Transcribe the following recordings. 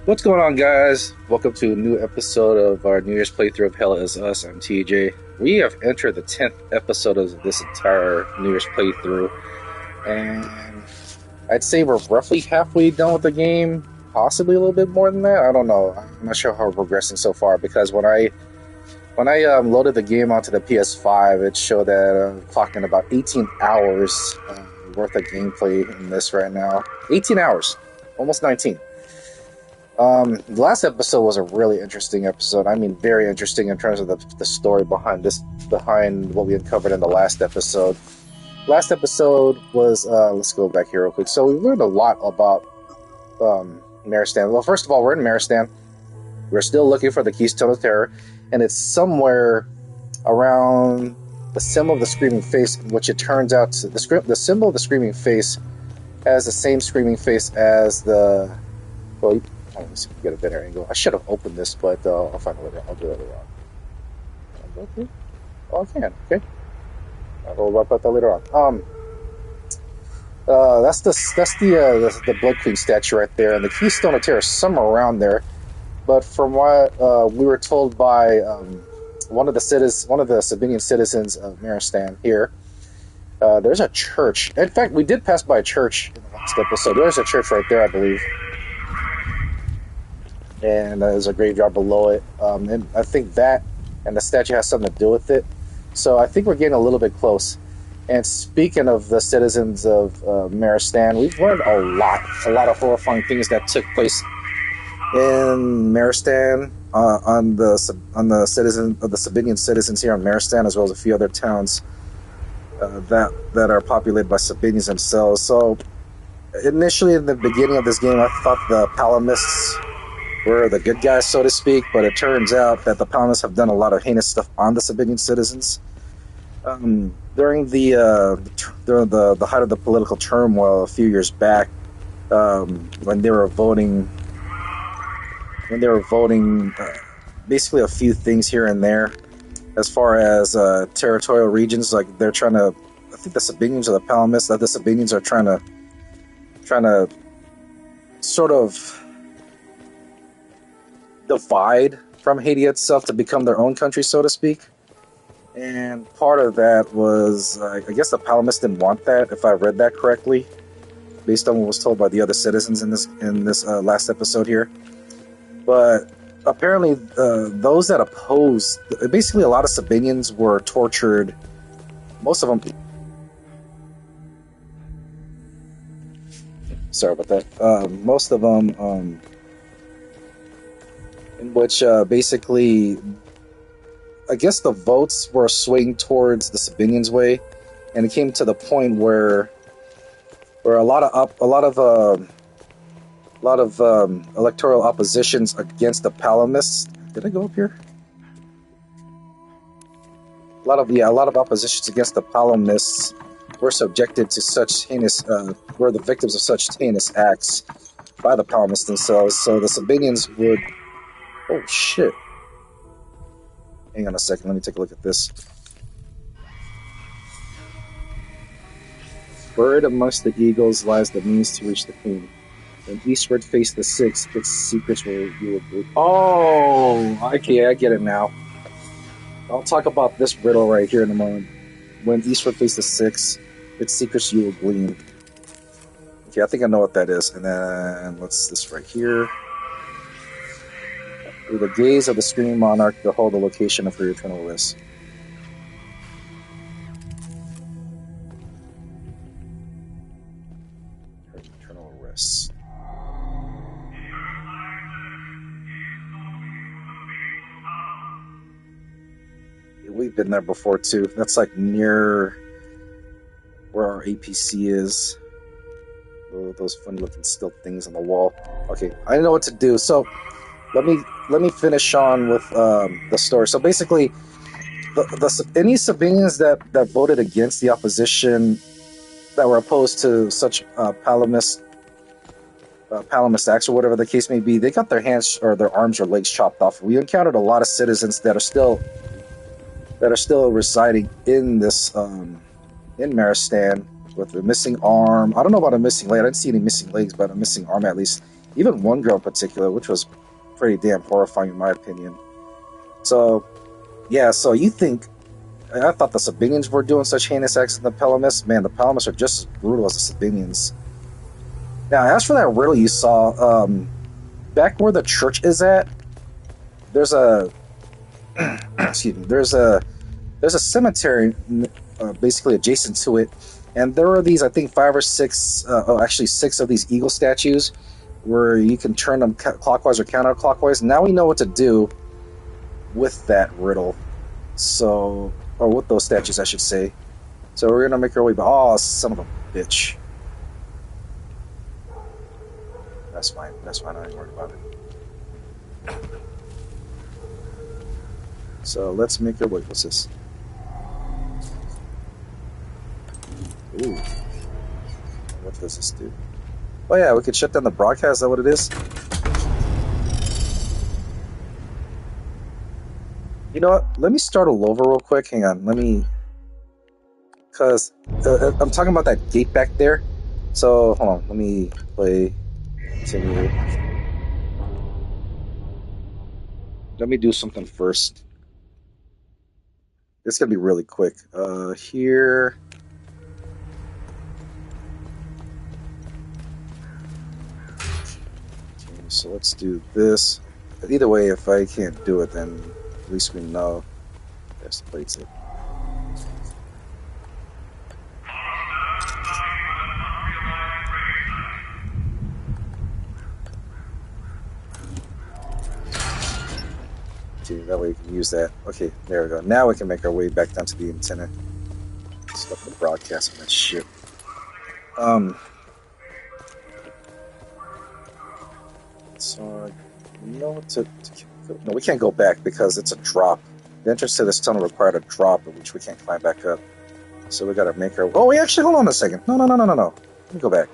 What's going on, guys? Welcome to a new episode of our New Year's playthrough of Hell Is Us. I'm TJ. We have entered the 10th episode of this entire New Year's playthrough, and I'd say we're roughly halfway done with the game, possibly a little bit more than that. I don't know. I'm not sure how we're progressing so far, because when I loaded the game onto the PS5, it showed that I'm clocking about 18 hours worth of gameplay in this right now. 18 hours, almost 19. The last episode was a really interesting episode. I mean, very interesting in terms of the story behind what we uncovered in the last episode. Last episode was, let's go back here real quick. So we learned a lot about Maristan. Well, first of all, we're in Maristan. We're still looking for the Keystone of Terror, and it's somewhere around the symbol of the Screaming Face, which it turns out the symbol of the Screaming Face has the same screaming face as the... Well, let me see if we get a better angle. I should have opened this, but I'll find a later. I'll do it later on. Can I go through? Oh, I can. Okay. I'll wrap about that later on. That's the Blood Queen statue right there, and the Keystone of Terror is somewhere around there. But from what we were told by one of the Sabinian citizens of Maristan here, there's a church. In fact, we did pass by a church in the last episode. There's a church right there, I believe. And there's a graveyard below it. And I think that and the statue has something to do with it. So I think we're getting a little bit close. And speaking of the citizens of Maristan, we've learned a lot of horrifying things that took place in Maristan on the Sabinian citizens here in Maristan, as well as a few other towns that are populated by Sabinians themselves. So initially, in the beginning of this game, I thought the Palamists were the good guys, so to speak, but it turns out that the Palamists have done a lot of heinous stuff on the Sabinian citizens. During the height of the political turmoil a few years back, when they were voting basically a few things here and there, as far as territorial regions, like they're trying to, I think the Sabinians or the Palamists, that the Sabinians are trying to sort of divide from Haiti itself to become their own country, so to speak. And part of that was, I guess the Palamists didn't want that, if I read that correctly, based on what was told by the other citizens in this last episode here. But apparently, those that opposed, basically a lot of Sabinians were tortured. Most of them. Sorry about that. Most of them. In which basically, I guess the votes were swinging towards the Sabinians' way, and it came to the point where a lot of electoral oppositions against the Palamists. Did I go up here? A lot of oppositions against the Palamists were subjected to such heinous, were the victims of such heinous acts by the Palamists themselves. So the Sabinians would. Oh shit. Hang on a second, let me take a look at this. Buried amongst the eagles lies the means to reach the queen. When eastward face the six, its secrets you will. Oh, okay, I get it now. I'll talk about this riddle right here in a moment. When eastward face the six, its secrets you will glean. Okay, I think I know what that is. And then what's this right here? Through the gaze of the screaming monarch, behold the location of her eternal rest. Her eternal rest. We've been there before too. That's like near where our APC is. Oh, those funny looking still things on the wall. Okay, I know what to do. So let me finish on with the story. So basically, any Sabinians that voted against the opposition, that were opposed to such Palamist acts or whatever the case may be, they got their hands or their arms or legs chopped off. We encountered a lot of citizens that are still residing in this in Maristan with a missing arm. I don't know about a missing leg. I didn't see any missing legs, but a missing arm at least. Even one girl in particular, which was pretty damn horrifying in my opinion. So, yeah, so you think... I thought the Sabinians were doing such heinous acts in the Pelamists. Man, the Pelamists are just as brutal as the Sabinians. Now, as for that riddle you saw, back where the church is at, there's a... excuse me, there's a cemetery basically adjacent to it, and there are these, I think, 5 or 6, actually 6 of these eagle statues where you can turn them clockwise or counterclockwise. Now we know what to do with that riddle. So, or with those statues, I should say. So we're gonna make our way back. Oh, son of a bitch. That's fine. That's fine. I ain't worried about it. So let's make our way. What's this? Ooh. What does this do? Oh yeah, we could shut down the broadcast. Is that what it is? You know what? Let me start all over real quick. Hang on. Let me... Because I'm talking about that gate back there. So, hold on. Let me play... Continue. Let me do something first. It's going to be really quick. Here... Okay, so let's do this. Either way, if I can't do it, then at least we know. There's the plates. Okay, that way we can use that. Okay, there we go. Now we can make our way back down to the antenna. Stop the broadcast on that shit. So, no, no, we can't go back because it's a drop. The entrance to this tunnel required a drop, which we can't climb back up. So we gotta make our... Oh, wait, actually, hold on a second. No. Let me go back.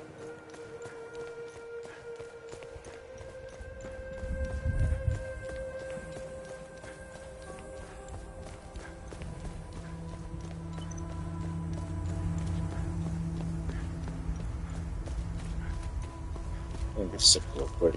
Let me get sick real quick.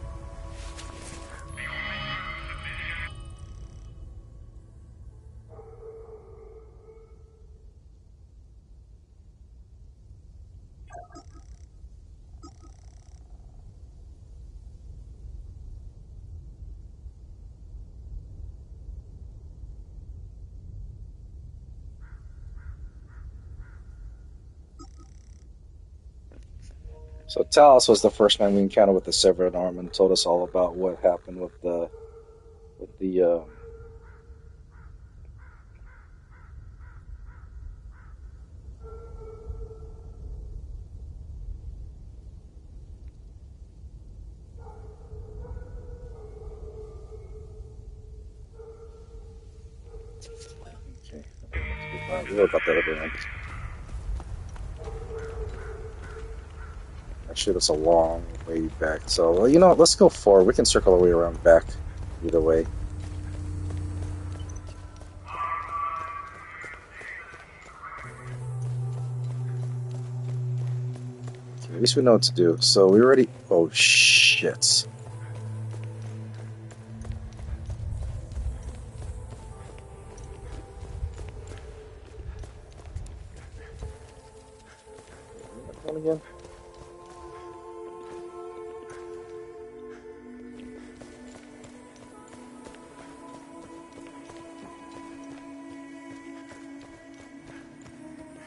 So Talos was the first man we encountered with the severed arm and told us all about what happened with the... With the... Okay. We'll worry about that later on. Actually, that's a long way back. So, well, you know what? Let's go forward. We can circle our way around back either way. Okay, at least we know what to do. So we already... Oh, shit. One again?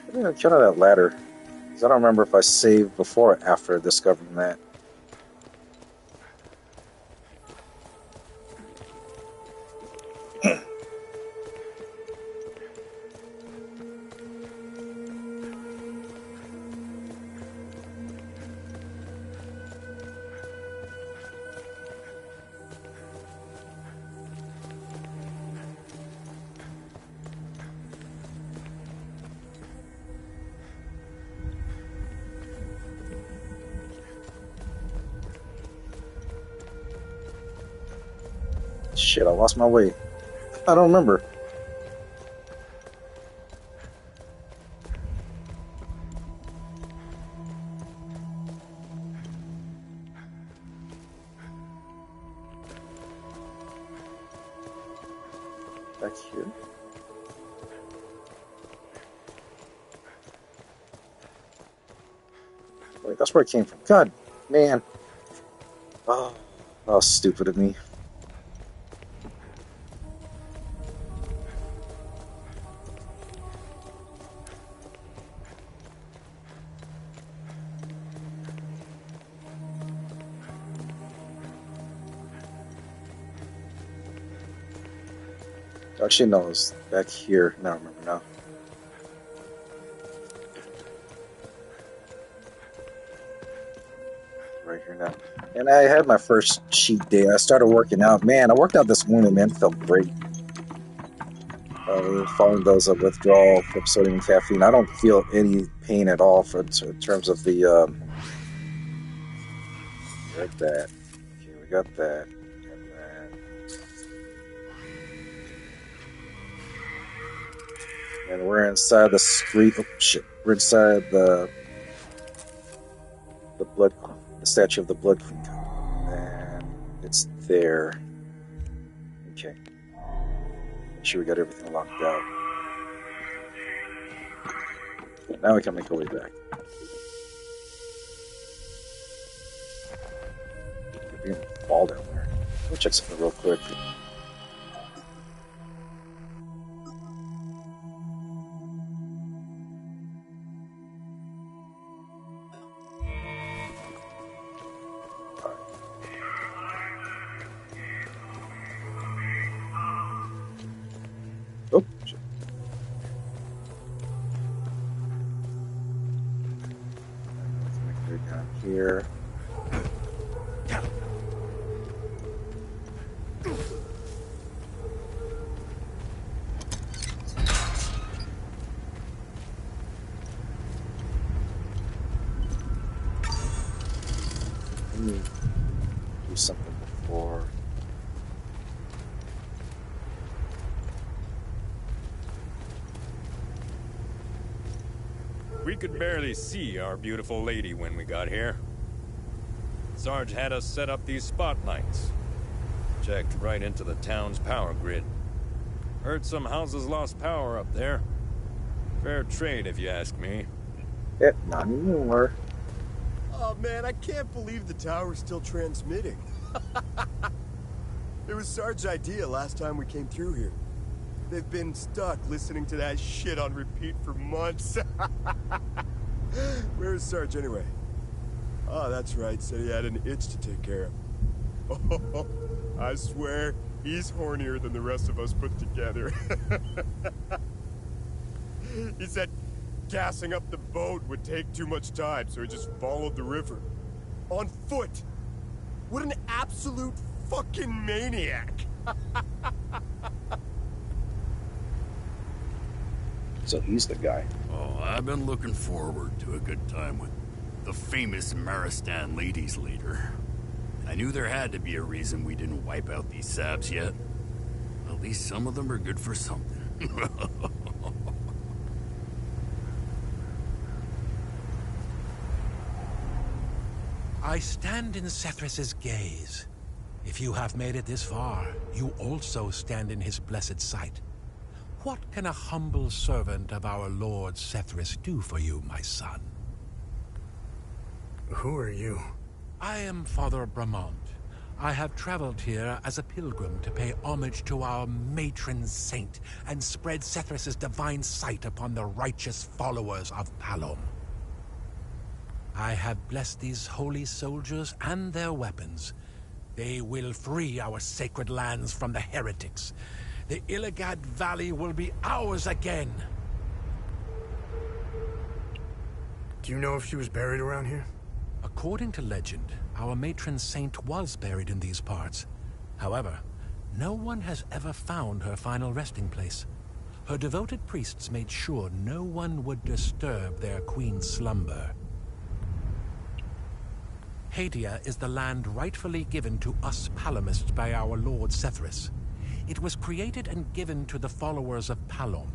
I think I counted that ladder. Because I don't remember if I saved before or after discovering that. Shit, I lost my way. I don't remember. Back here. Wait, that's where it came from. God, man. Oh, that was stupid of me. Actually, no, it's back here. Now I remember now. Right here now. And I had my first cheat day. I started working out. Man, I worked out this morning, man. It felt great. Following those withdrawal from sodium and caffeine. I don't feel any pain at all in terms of the... got that. Okay, we got that. And we're inside the street. Oh shit! We're inside the statue of the Blood Queen, and it's there. Okay. Make sure we got everything locked out. Now we can make our way back. There's being a ball down there. Let me check something real quick. Oh, shit. Let's make it down here. Let me do something before. We could barely see our beautiful lady when we got here. Sarge had us set up these spotlights. Checked right into the town's power grid. Heard some houses lost power up there. Fair trade, if you ask me. Yeah, not anymore. Oh man, I can't believe the tower's still transmitting. It was Sarge's idea last time we came through here. They've been stuck listening to that shit on repeat for months. Where is Sarge anyway? Oh, that's right, said he had an itch to take care of. Oh, I swear, he's hornier than the rest of us put together. He said gassing up the boat would take too much time, so he just followed the river. On foot! What an absolute fucking maniac! So he's the guy. Oh, I've been looking forward to a good time with the famous Maristan ladies leader. I knew there had to be a reason we didn't wipe out these sabs yet. At least some of them are good for something. I stand in Sethris's gaze. If you have made it this far, you also stand in his blessed sight. What can a humble servant of our Lord Sethris do for you, my son? Who are you? I am Father Bramont. I have traveled here as a pilgrim to pay homage to our matron saint and spread Sethris's divine sight upon the righteous followers of Palom. I have blessed these holy soldiers and their weapons. They will free our sacred lands from the heretics. The Illigad Valley will be ours again. Do you know if she was buried around here? According to legend, our matron saint was buried in these parts. However, no one has ever found her final resting place. Her devoted priests made sure no one would disturb their queen's slumber. Hadia is the land rightfully given to us Palomists by our Lord Sethris. It was created and given to the followers of Palom.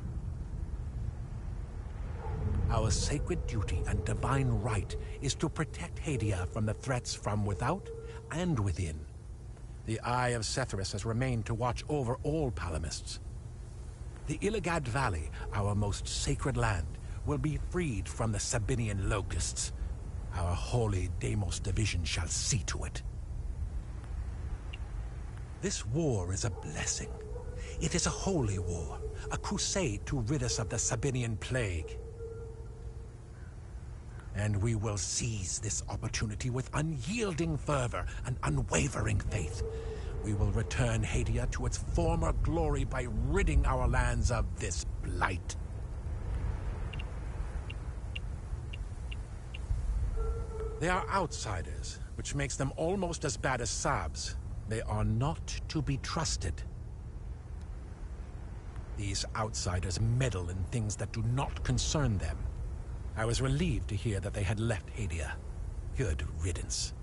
Our sacred duty and divine right is to protect Hadia from the threats from without and within. The Eye of Sethris has remained to watch over all Palomists. The Illigad Valley, our most sacred land, will be freed from the Sabinian locusts. Our holy Deimos division shall see to it. This war is a blessing. It is a holy war, a crusade to rid us of the Sabinian plague. And we will seize this opportunity with unyielding fervor and unwavering faith. We will return Hadia to its former glory by ridding our lands of this blight. They are outsiders, which makes them almost as bad as Sabs. They are not to be trusted. These outsiders meddle in things that do not concern them. I was relieved to hear that they had left Hadia. Good riddance.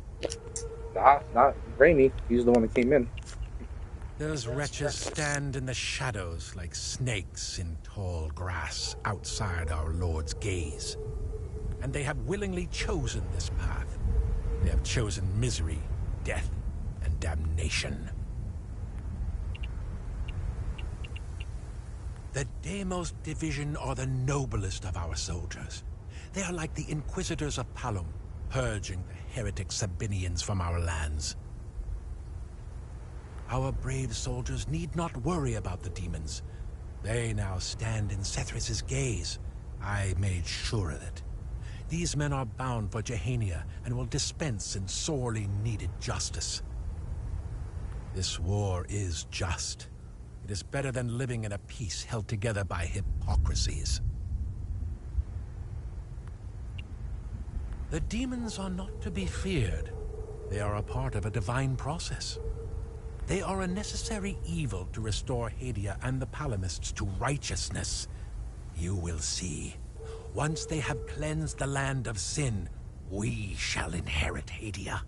Not Rémi. He's the one that came in. Those wretches stand in the shadows like snakes in tall grass outside our Lord's gaze. And they have willingly chosen this path. They have chosen misery, death, and damnation. The Deimos division are the noblest of our soldiers. They are like the Inquisitors of Palom, purging the heretic Sabinians from our lands. Our brave soldiers need not worry about the demons. They now stand in Sethris's gaze. I made sure of it. These men are bound for Jehania and will dispense in sorely needed justice. This war is just. It is better than living in a peace held together by hypocrisies. The demons are not to be feared. They are a part of a divine process. They are a necessary evil to restore Hadia and the Palamists to righteousness. You will see. Once they have cleansed the land of sin, we shall inherit Hadia.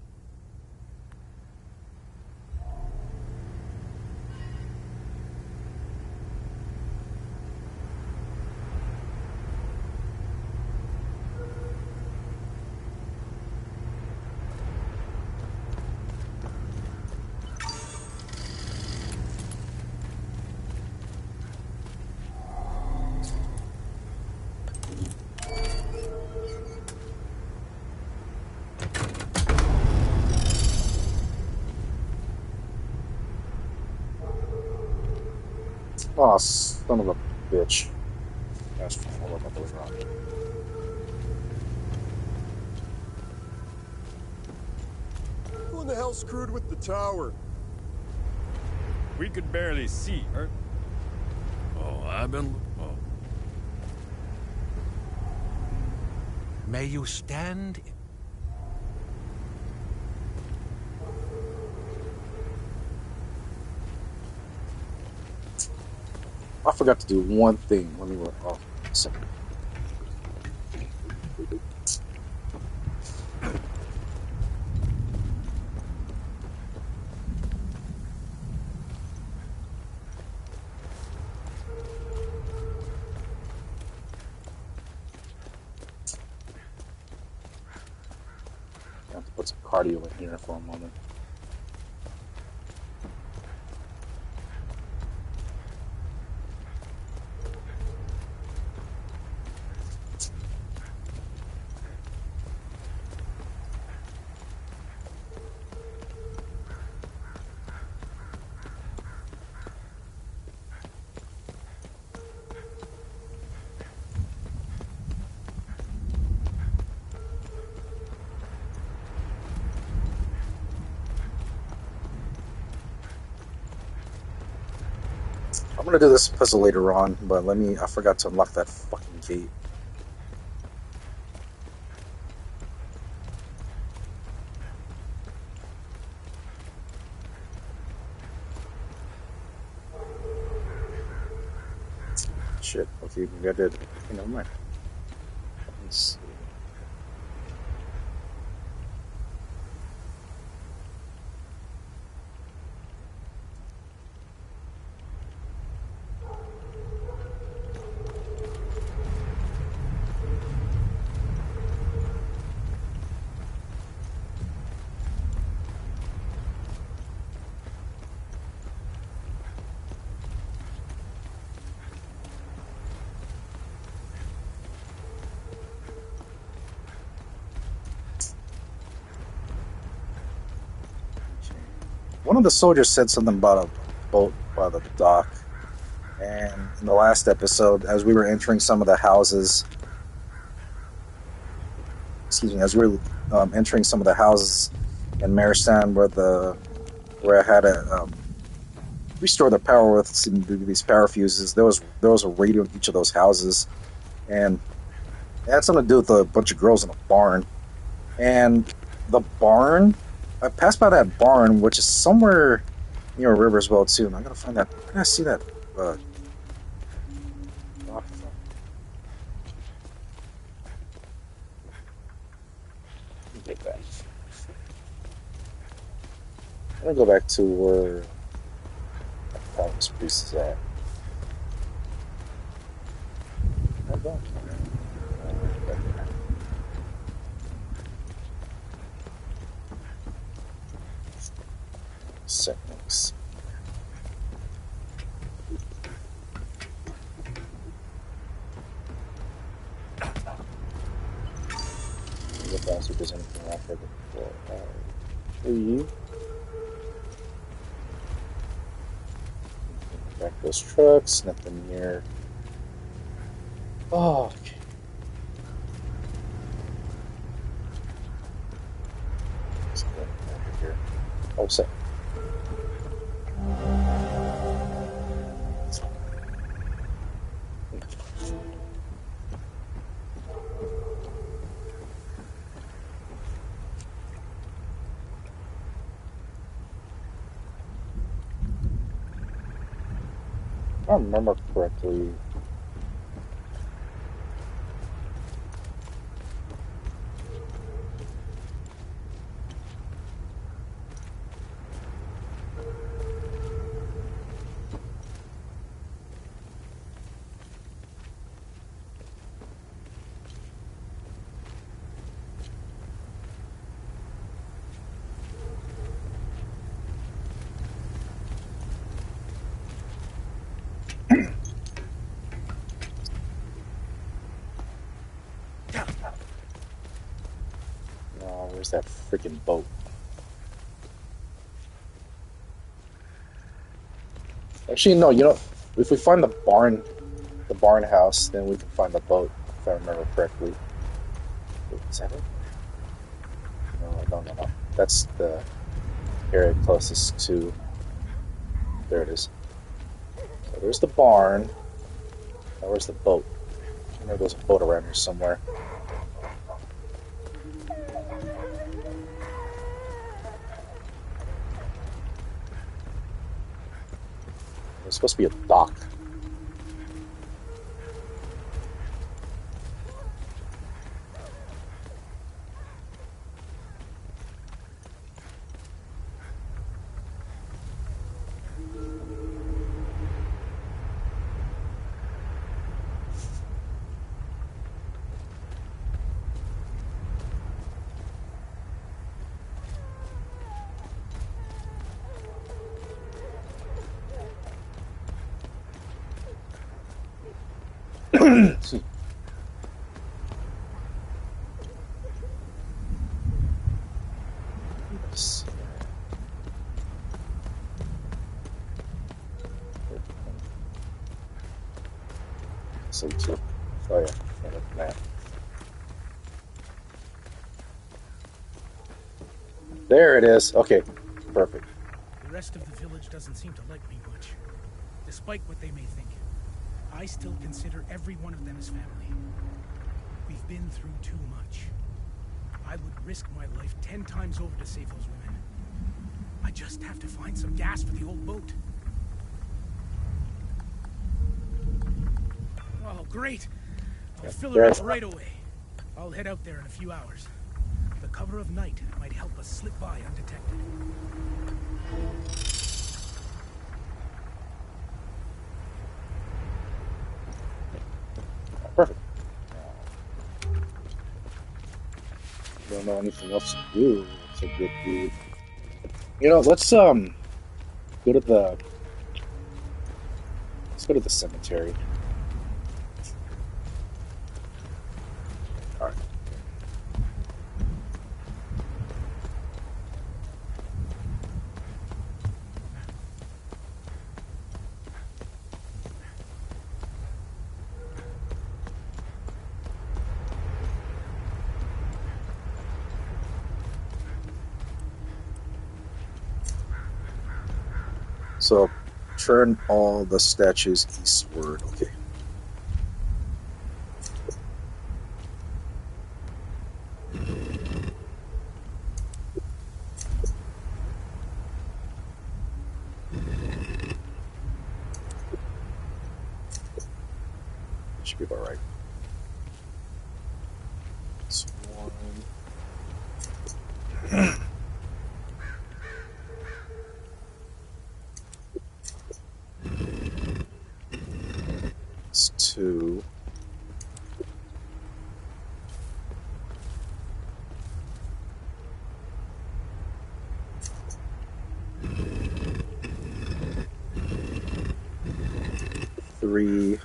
Oh, son of a bitch. That's fine. I'll look wrong. Who in the hell screwed with the tower? We could barely see her. Oh, I've been... Oh. May you stand... I forgot to do one thing. Let me work off a second. I have to put some cardio in here for a moment. I'm gonna do this puzzle later on, but I forgot to unlock that fucking gate. Shit, okay, maybe I did. Okay, never mind. Let's see. one of the soldiers said something about a boat by the dock. And in the last episode, as we were entering some of the houses, as we were entering some of the houses in Maristan where I had to restore the power with these power fuses, there was a radio in each of those houses, and it had something to do with a bunch of girls in a barn. And the barn, I passed by that barn, which is somewhere near a river as well too. And I'm gonna find that. I'm gonna see that. Take that. I'm gonna go back to where Arcas Priest is at. Settings. Look down, see if there's anything out there before. Leave. Back those trucks, nothing near. Oh, okay. Here. Oh, set. If I remember correctly, where's that freaking boat? Actually, no, if we find the barn house, then we can find the boat, if I remember correctly. Wait, is that it? No. That's the area closest to... There it is. So there's the barn. Now where's the boat? I know there's a boat around here somewhere. There's supposed to be a dock. Oh yeah, map. There it is. Okay, perfect. The rest of the village doesn't seem to like me much. Despite what they may think, I still consider every one of them as family. We've been through too much. I would risk my life 10 times over to save those women. I just have to find some gas for the old boat. Oh, great! I'll fill her up right away. I'll head out there in a few hours. The cover of night might help us slip by undetected. Perfect. Don't know anything else to do. It's a good dude. Let's go to the cemetery. All right. So turn all the statues eastward. Okay. Should be about right. It's one. It's two. Three.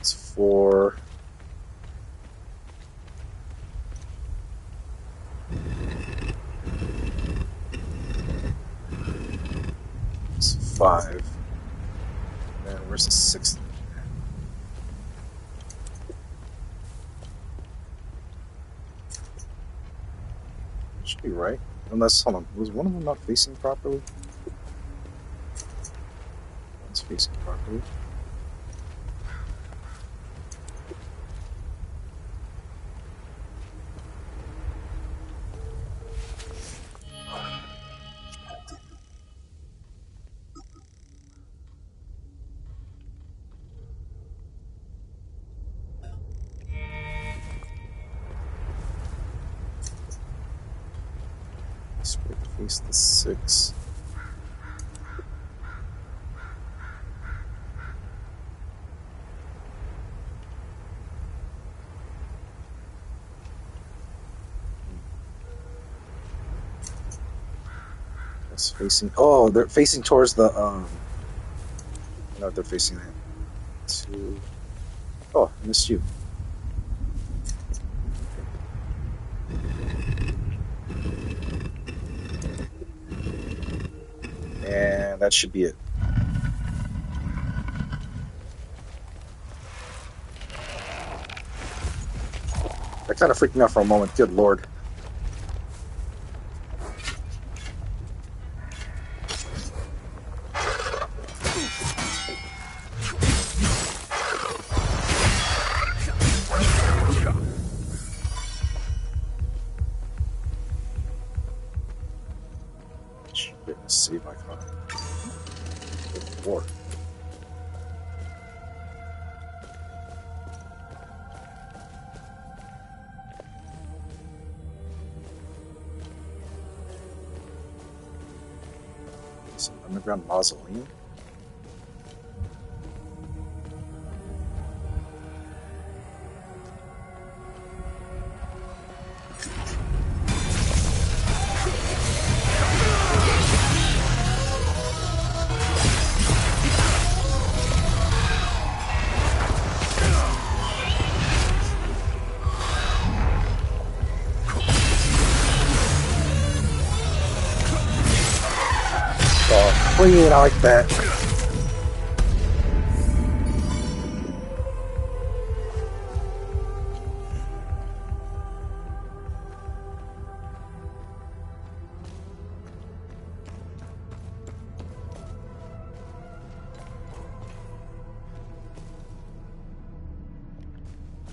It's four. It's five. And where's the sixth? Should be right. Unless, hold on, was one of them not facing properly? One's facing properly. Straight face the six. It's facing. Oh, they're facing towards the. No, they're facing that. Two. Oh, I missed you. And that should be it. That kind of freaked me out for a moment. Good lord. Shit, save my car. Good lord. It's an underground mausoleum. Oh, clean, I like that.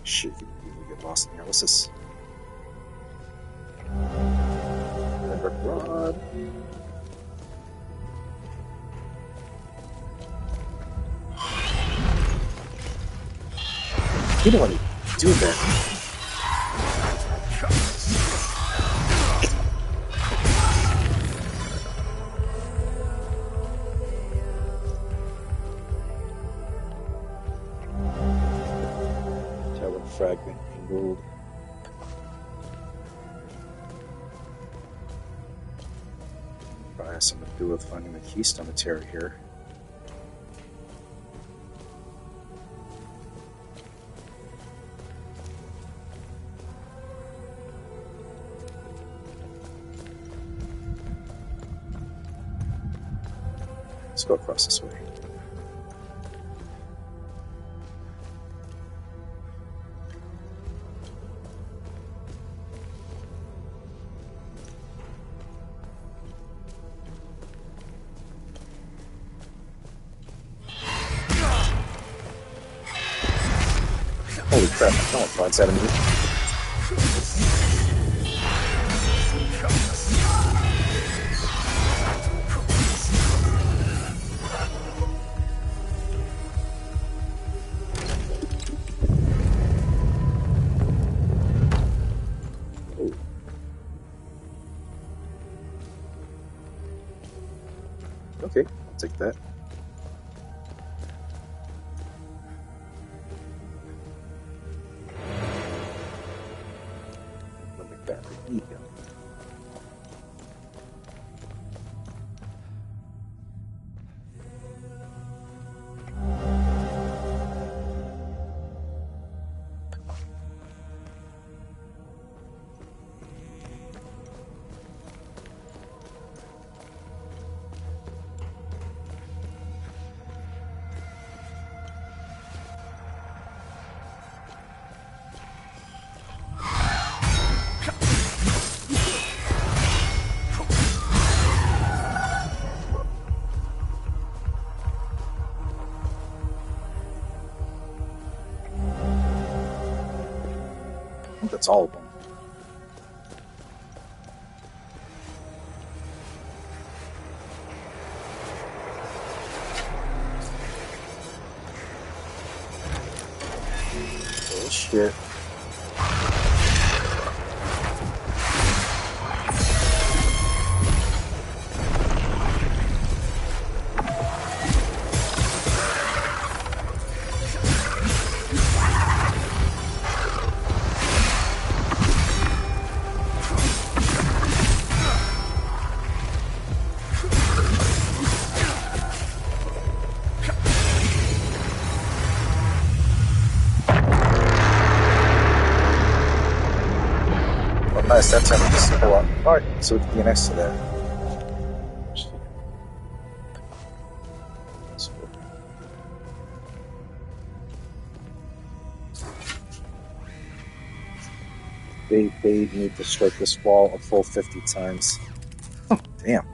Shit, you get lost in here. What's this? Red rod. You don't want to do that. Talon fragment angled. Probably has something to do with finding the Keystone of Terror here. Let's go across this way. Holy crap, no one finds that enemy. Okay, I'll take that. Let me back. There you go. I think that's all of them. Oh shit. Nice, that's how we just pull up. Alright, so we can get next to that. They need to strike this wall a full 50 times. Oh, damn.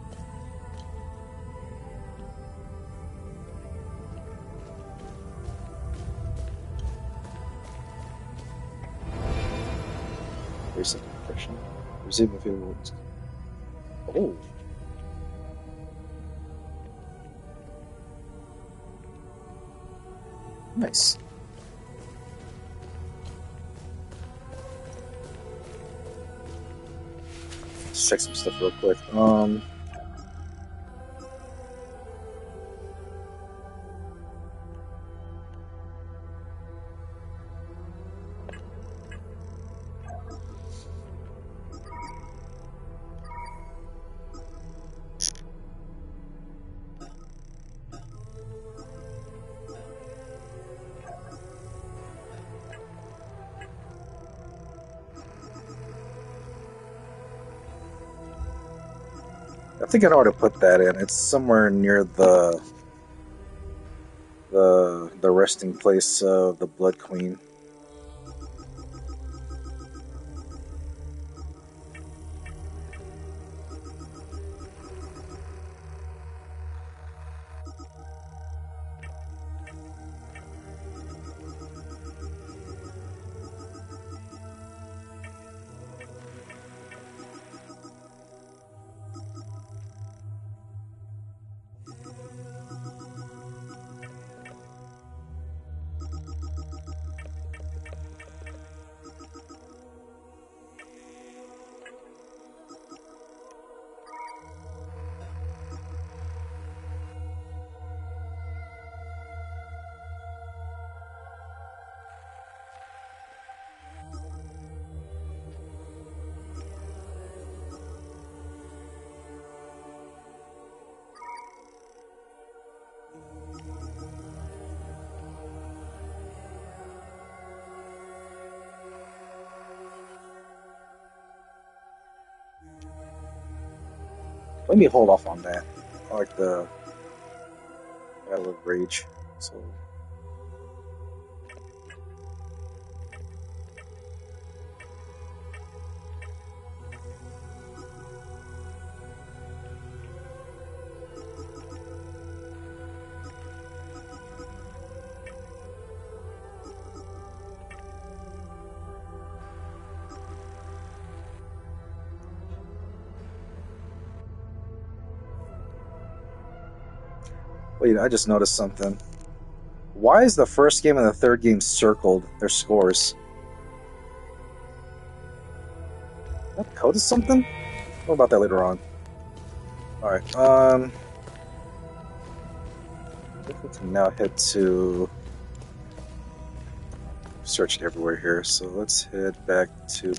There's a compression. Resume available. Oh. Nice. Let's check some stuff real quick. I think I know where to put that in. It's somewhere near the resting place of the Blood Queen. Let me hold off on that. I like the Battle of Rage. So Wait, I just noticed something. Why is the first game and the third game circled their scores? That code is something? What about that later on? Alright, I think we can now head to... Searched everywhere here, so let's head back to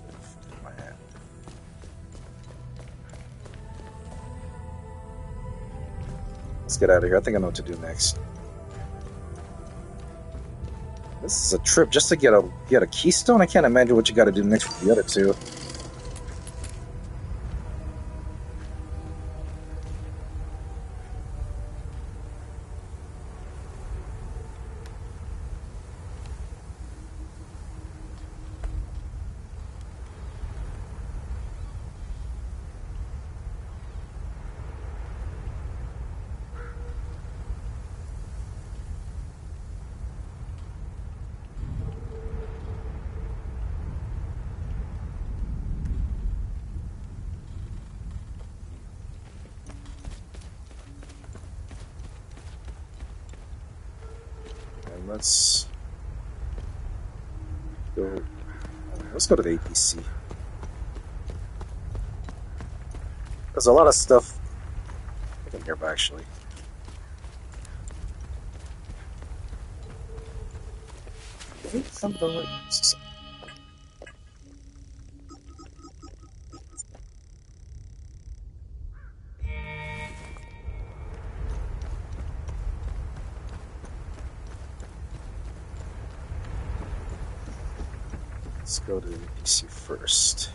my hand. Let's get out of here. I think I know what to do next. This is a trip just to get a keystone. I can't imagine what you got to do next with the other two. Let's go to the APC. There's a lot of stuff I can hear, actually. Let's go to the APC first.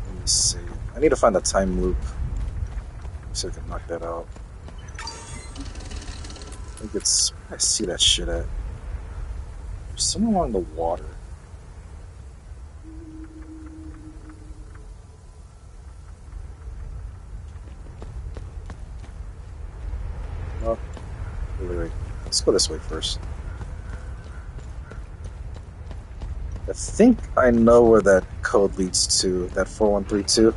Let me see. I need to find the time loop so I can knock that out. I think it's... I see that shit at. There's somewhere along the water. Oh, wait. Let's go this way first. I think I know where that code leads to, that 4132.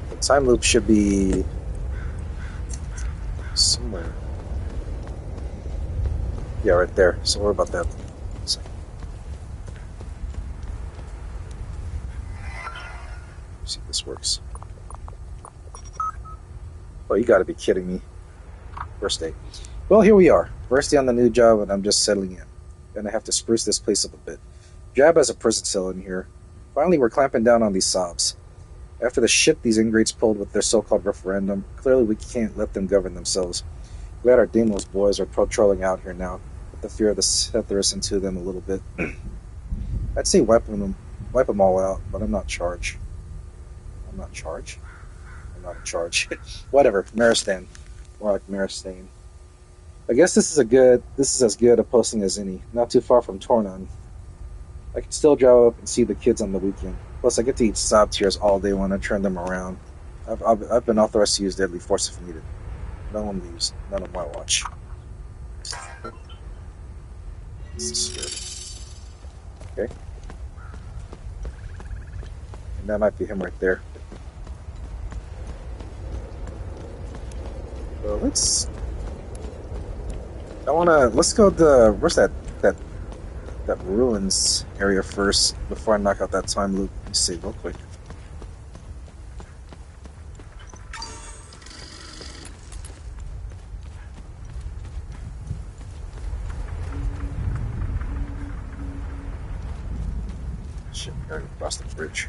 The time loop should be somewhere. Yeah, right there. So worry about that. See if this works. Oh, you gotta be kidding me. First day. Well, here we are. First day on the new job, and I'm just settling in. Gonna have to spruce this place up a bit. Job has a prison cell in here. Finally, we're clamping down on these sobs. After the shit these ingrates pulled with their so-called referendum, clearly we can't let them govern themselves. Glad our Deimos boys are patrolling out here now. Put the fear of the Setharus into them a little bit. I'd say wipe them all out, but I'm not charged. I'm not in charge. Whatever. Maristan. More like Maristain. I guess this is as good a posting as any. Not too far from Tornon. I can still drive up and see the kids on the weekend. Plus, I get to eat sob tears all day when I turn them around. I've been authorized to use deadly force if needed. No one leaves. None of my watch. This is good. Okay. And that might be him right there. So let's go to where's that ruins area first before I knock out that time loop. Let me see real quick. Shit, I gotta cross the bridge.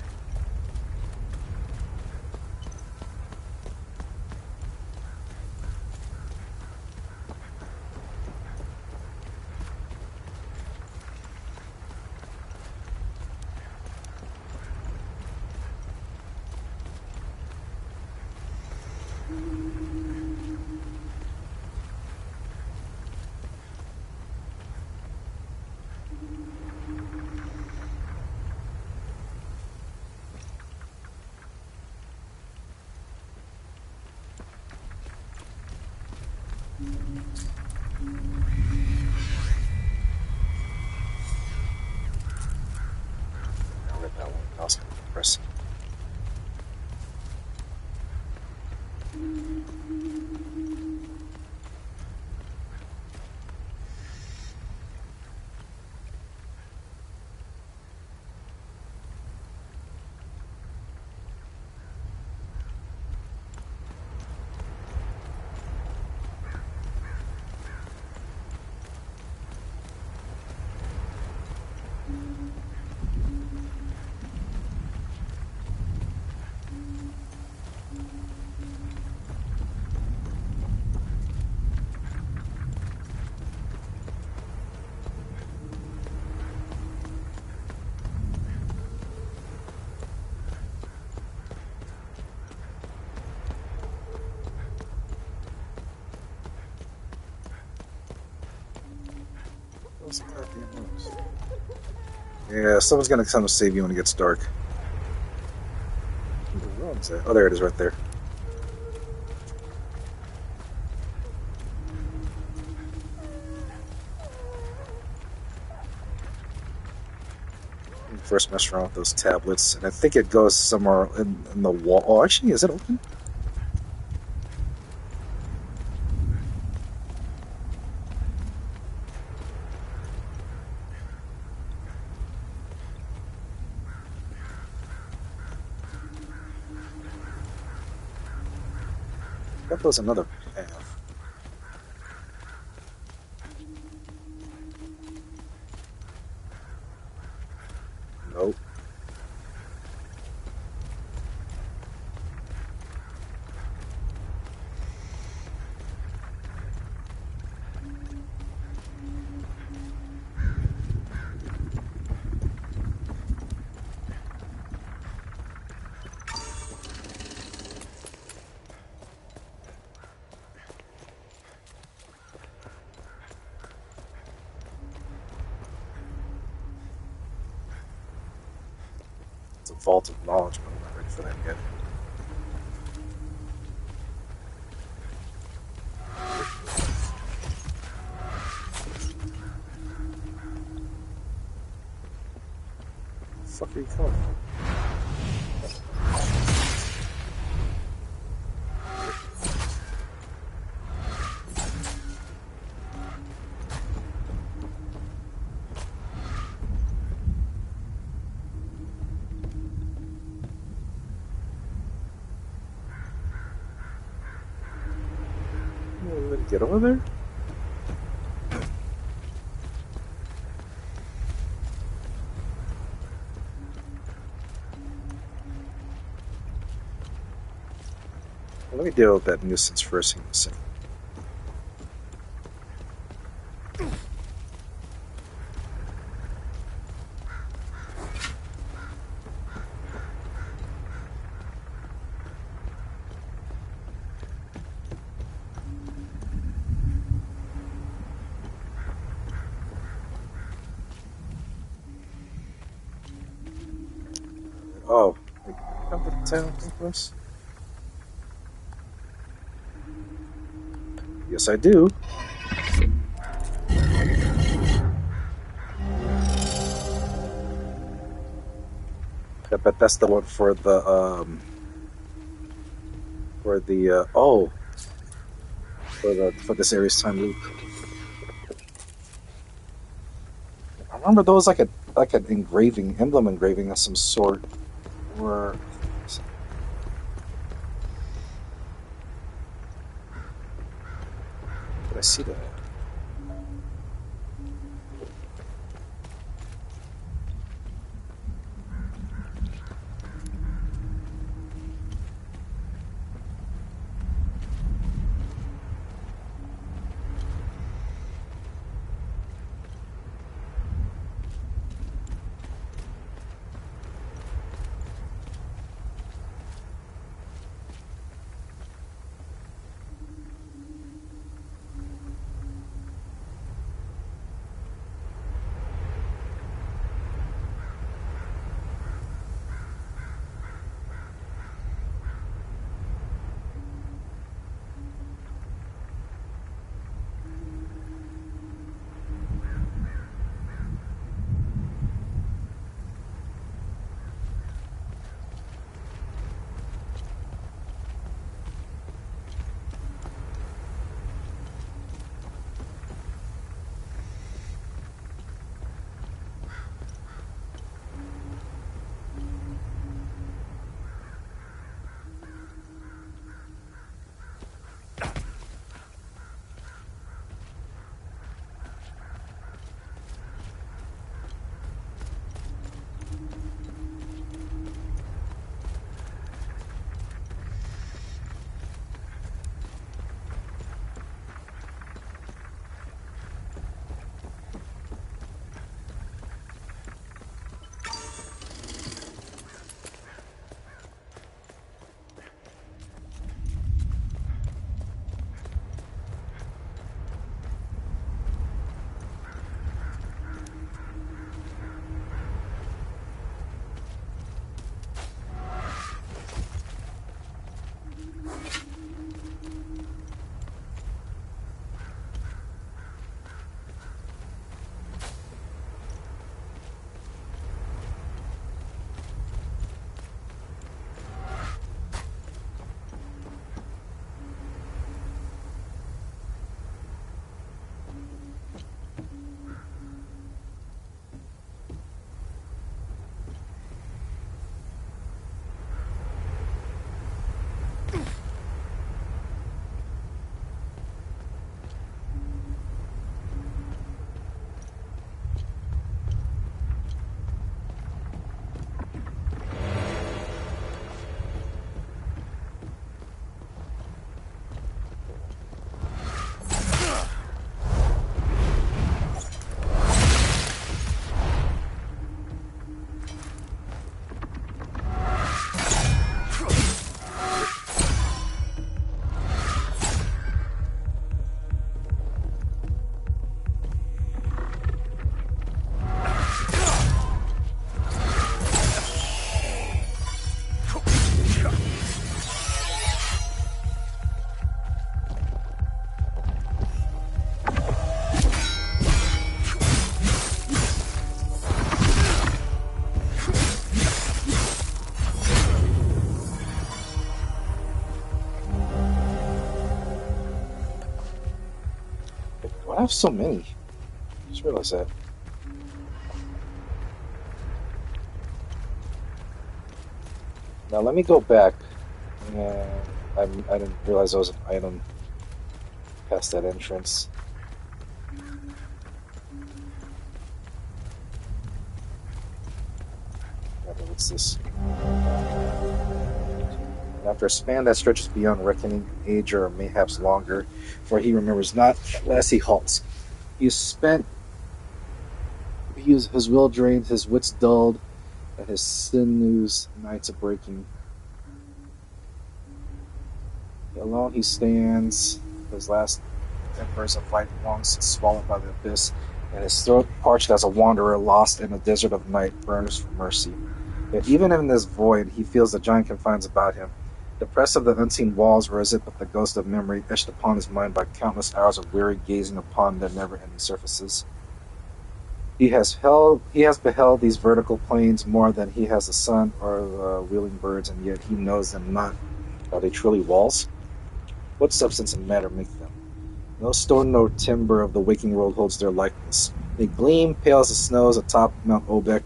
Goddamn moves. Yeah, someone's gonna come save you when it gets dark. Where is it? Oh, there it is, right there. First mess around with those tablets, and I think it goes somewhere in the wall. Oh, actually, is it open? That was another path. Nope. It's a vault of knowledge, but I'm not ready for that yet. Where the fuck are you coming from? Get over there? Well, let me deal with that nuisance first. In a second. Oh, wait, come to the town place? Yes, I do. I bet that's the one for the for this area's time loop. I remember those like an engraving, emblem engraving of some sort. Or did I see that? have so many? Just realized that. Now let me go back. I didn't realize there was an item past that entrance. What's this? And after a span that stretches beyond reckoning, an age or mayhaps longer, for he remembers not, at last he halts. He is spent, his will drained, his wits dulled, and his sinews nigh to breaking. Alone he stands, his last embers of light long since swallowed by the abyss, and his throat parched as a wanderer lost in a desert of night burns for mercy. Yet even in this void, he feels the giant confines about him. The press of the unseen walls, or is it but the ghost of memory etched upon his mind by countless hours of weary gazing upon their never-ending surfaces? He has beheld these vertical plains more than he has the sun or the wheeling birds, and yet he knows them not. Are they truly walls? What substance and matter make them? No stone nor timber of the waking world holds their likeness. They gleam pale as the snows atop Mount Obek,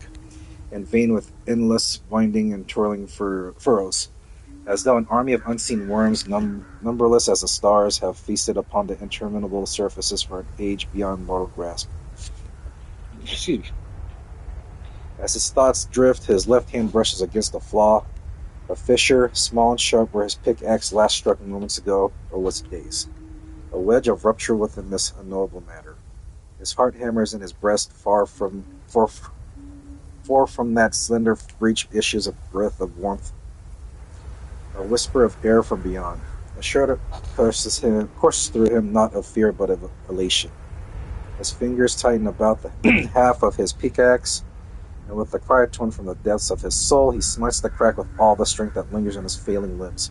and veined with endless winding and twirling furrows, as though an army of unseen worms, numberless as the stars, have feasted upon the interminable surfaces for an age beyond mortal grasp. Excuse me. As his thoughts drift, his left hand brushes against a flaw, a fissure, small and sharp where his pickaxe last struck moments ago, or was it days? A wedge of rupture within this unknowable matter. His heart hammers in his breast, far from that slender breach issues a breath of warmth, a whisper of air from beyond. A shudder courses through him, not of fear but of elation. His fingers tighten about the half of his pickaxe, and with a cry torn from the depths of his soul, he smites the crack with all the strength that lingers in his failing limbs.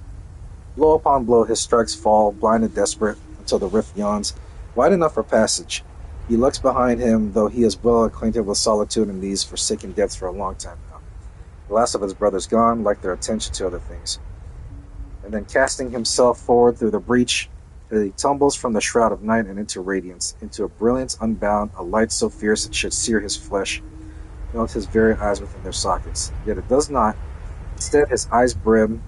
Blow upon blow, his strikes fall, blind and desperate, until the rift yawns, wide enough for passage. He looks behind him, though he is well acquainted with solitude and these forsaken depths for a long time now. The last of his brothers gone, like their attention to other things. And then casting himself forward through the breach, he tumbles from the shroud of night and into radiance, into a brilliance unbound, a light so fierce it should sear his flesh, melt his very eyes within their sockets. Yet it does not. Instead, his eyes brim,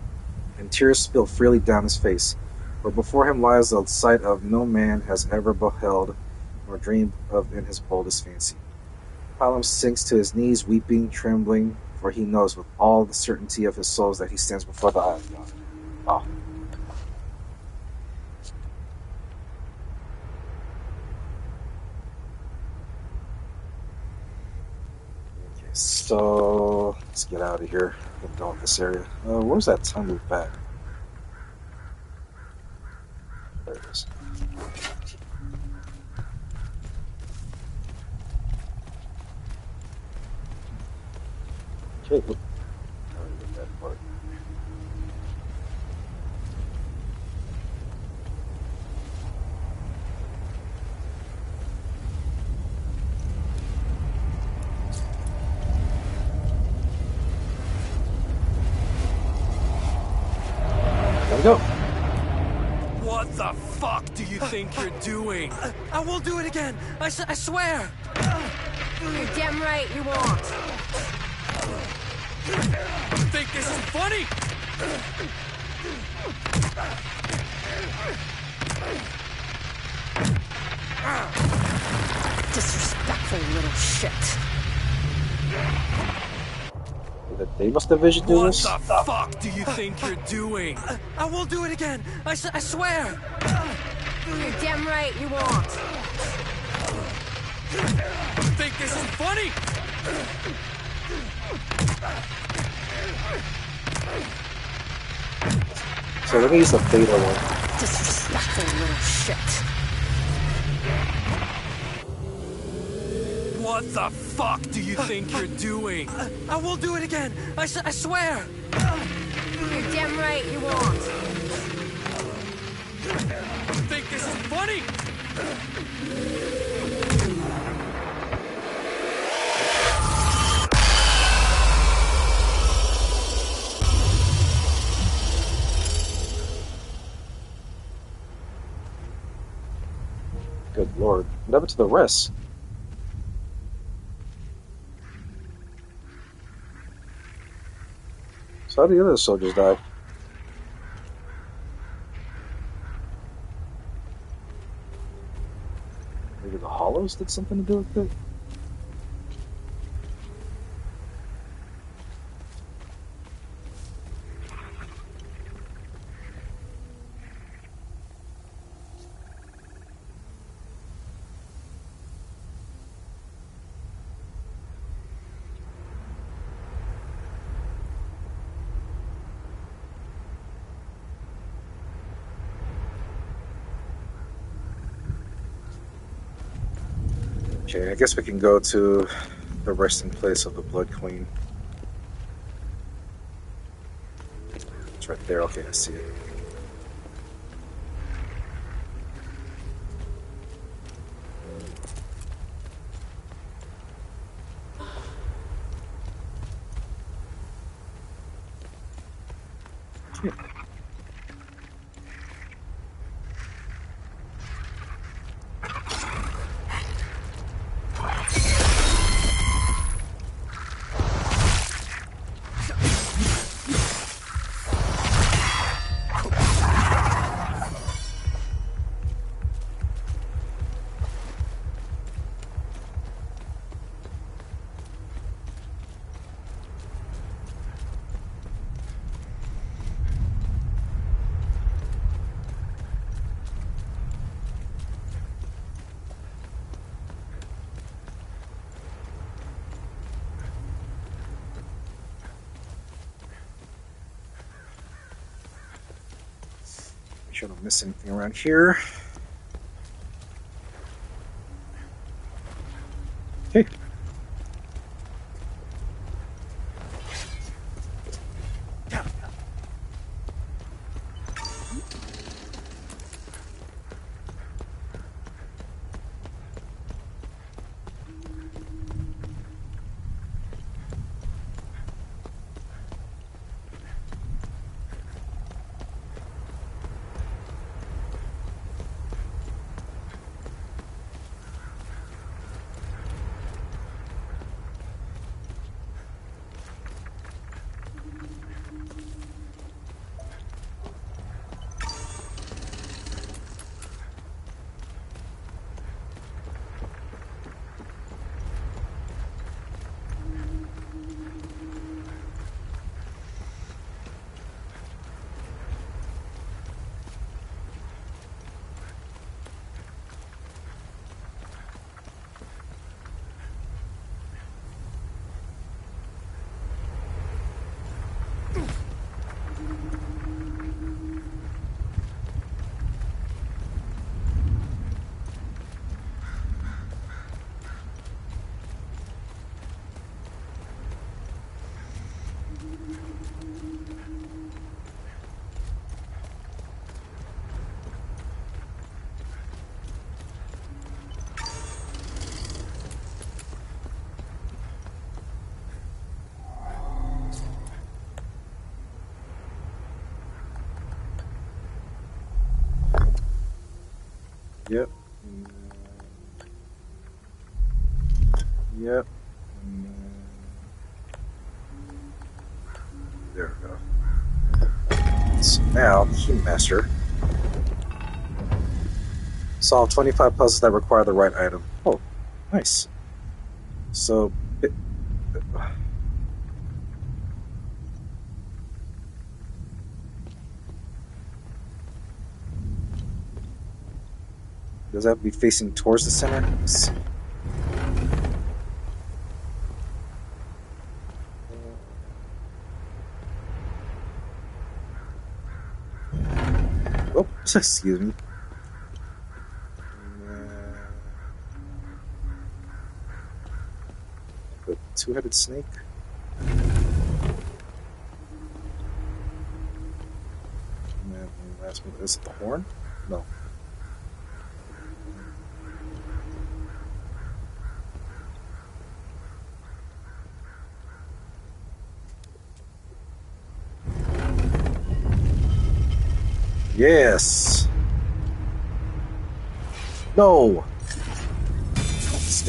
and tears spill freely down his face, for before him lies a sight of no man has ever beheld, nor dreamed of in his boldest fancy. Hallam sinks to his knees, weeping, trembling, for he knows with all the certainty of his soul that he stands before the eye of God. Oh. Okay, so let's get out of here. I'm done with this area. Where's that time loop at? There it is. Okay, look. I already did that part. There we go. What the fuck do you think you're doing? I won't do it again. I swear. You're damn right you won't. Think this is funny? Disrespectful little shit. Did the Davis Division do this? What the fuck do you think you're doing? I won't do it again. I swear. You're damn right you won't. Think this is funny? So let me use the beta one. Disrespectful little shit. What the fuck do you think you're doing? I won't do it again. I swear. You're damn right you won't. Think this is funny? Good lord. What happened to the rest? So how did the other soldiers die? Maybe the Hollows did something to do with it? Okay, I guess we can go to the resting place of the Blood Queen. It's right there. Okay, I see it. Okay. Make sure I don't miss anything around here. Okay. Yep. Yep. There we go. So now, Key Master. Solve 25 puzzles that require the right item. Oh, nice. So, does that have to be facing towards the center? Let's see. Oh, excuse me. The two-headed snake. And then the last one, is it the horn? No. Yes. No.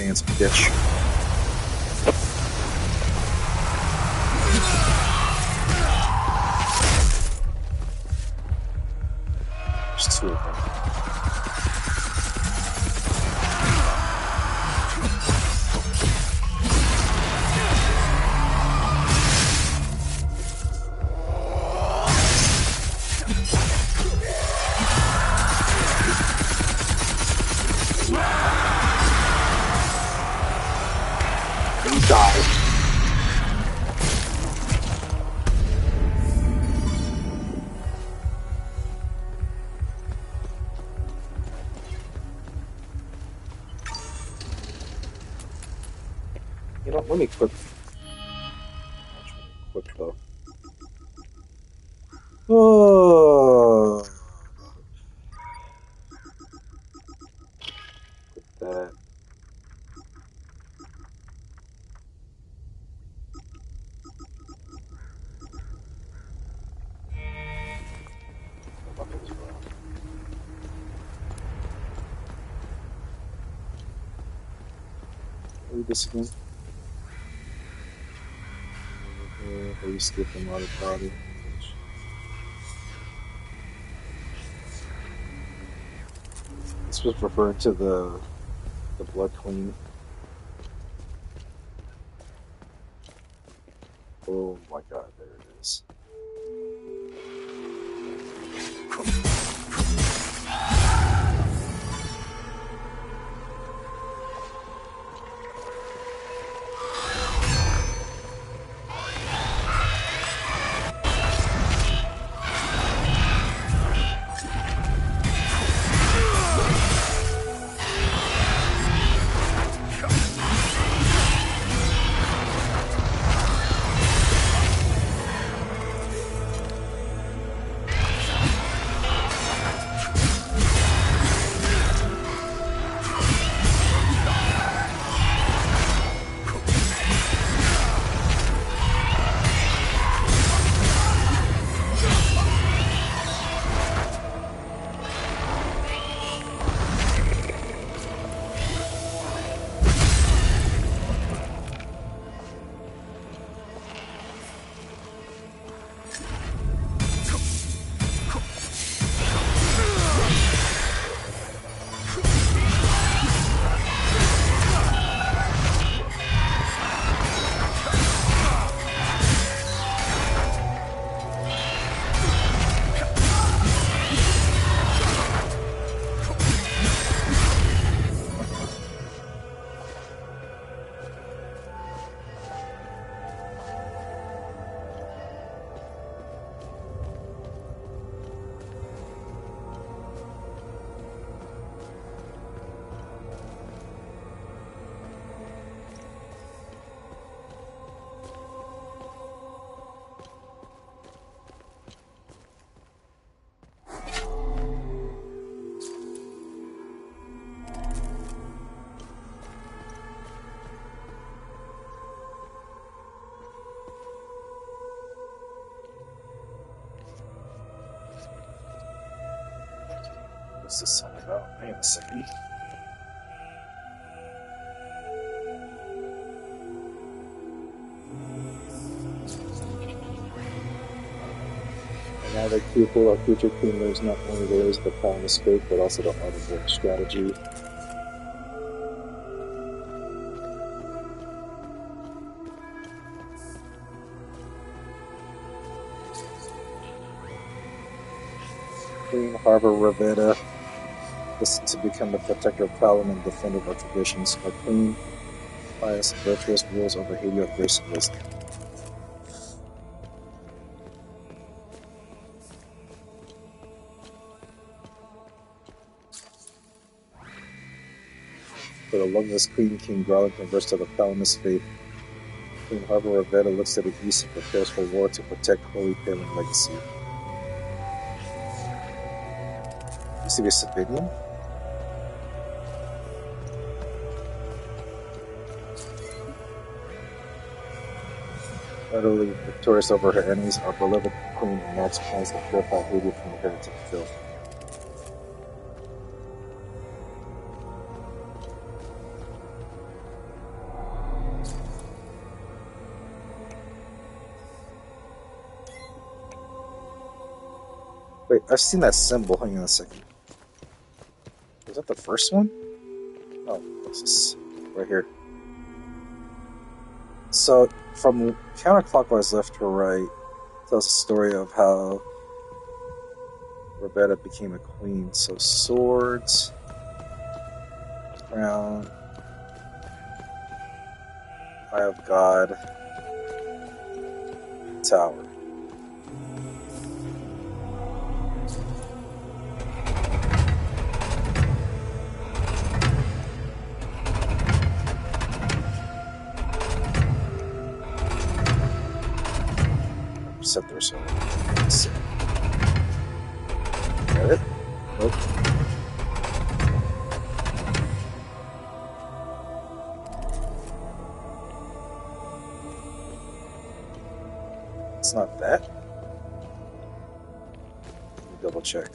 fans, bitch. There's two of them. You know, let me quick though. Oh, put that. Read this again. How you skip them out of body. This was referring to the blood queen. Oh my god, there it is. What's this all about? Hang on a second. And now the pupil of future queen learns not only the ways of the power and escape, but also the art of war strategy. Queen Harbor Rivetta destined to become the protector of Palom and defender of our traditions. Our queen, pious and virtuous, rules over Haiti with grace and wisdom. For the lungless queen, King Garland converts to the Palomist faith. Queen Harbor Rivetta looks to the east and prepares for war to protect Holy Palom legacy. Used to be a civilian? Utterly victorious over her enemies, our beloved queen enacts plans to purify Haiti from heretic filth. Wait, I've seen that symbol. Hang on a second. Was that the first one? Oh, what's this? Right here. So, from counterclockwise left to right, tells a story of how Roberta became a queen. So, swords, crown, Eye of God, tower. Set there, so let's see. Got it? Nope. It's not that. Let me double check.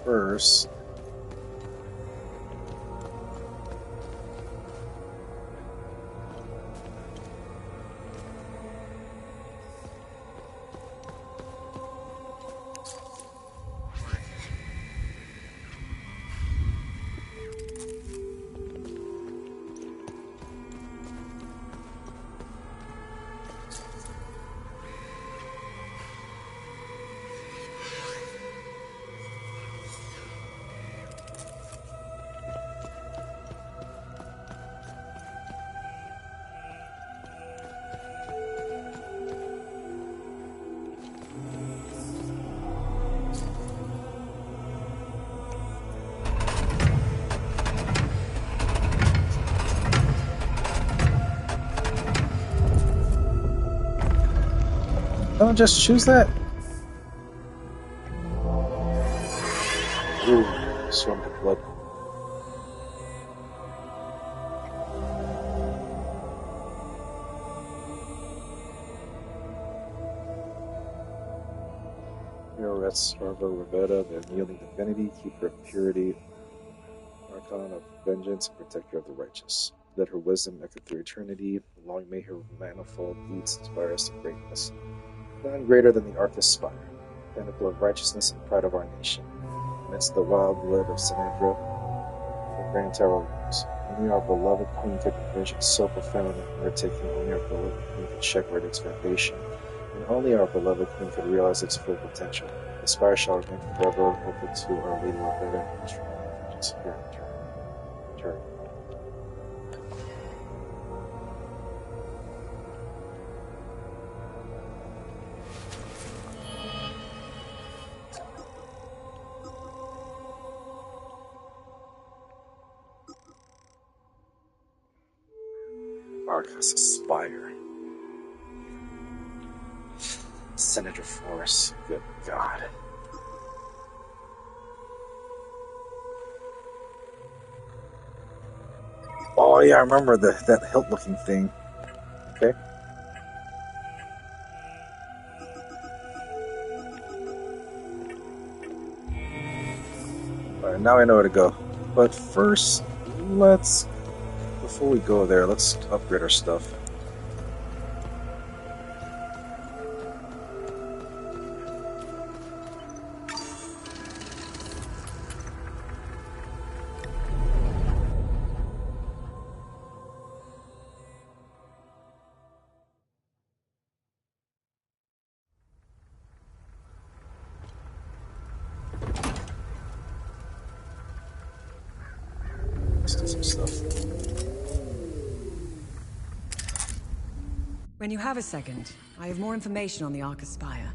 First, don't just choose that. Ooh, swarmed with blood. Hero rests Arvo Roberta, the unyielding divinity, keeper of purity, Archon of vengeance, and protector of the righteous. Let her wisdom echo through eternity. Long may her manifold deeds inspire us to greatness. None greater than the Arcas Spire, pinnacle of righteousness and pride of our nation. Amidst the wild blood of Senedra, the Grand Tower looms. Only our beloved Queen could be vision so profound and undertaking. Only our beloved Queen could shepherd its foundation, and only our beloved Queen could realize its full potential. The Spire shall remain forever open to Our Lady Roberta and its vengeance here in return. Arcas Spire. Senedra Forest. Good God. Oh yeah, I remember that hilt-looking thing. Okay. Alright, now I know where to go. But first, before we go there, let's upgrade our stuff. Let's do some stuff. When you have a second, I have more information on the Arcas Spire.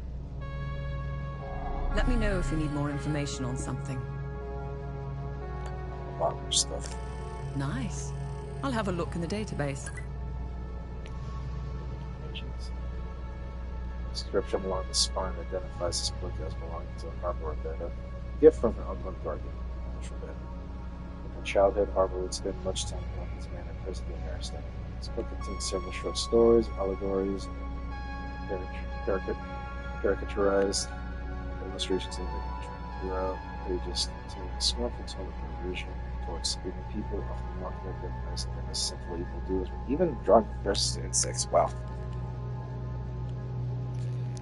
Let me know if you need more information on something. A lot more stuff. Nice. I'll have a look in the database. Inscription along the spine identifies this book as belonging to Harbor Beta, a gift from her uncle guardian, Beta. In her childhood, Harbor would spend much time along his man in prison in Ariston. This book contains several short stories, allegories, and caricaturized illustrations of adventure. Throughout the pages contain a scornful tone of derision towards speaking people, often mocking them as sinful evildoers, but even drawing comparisons to insects. Wow.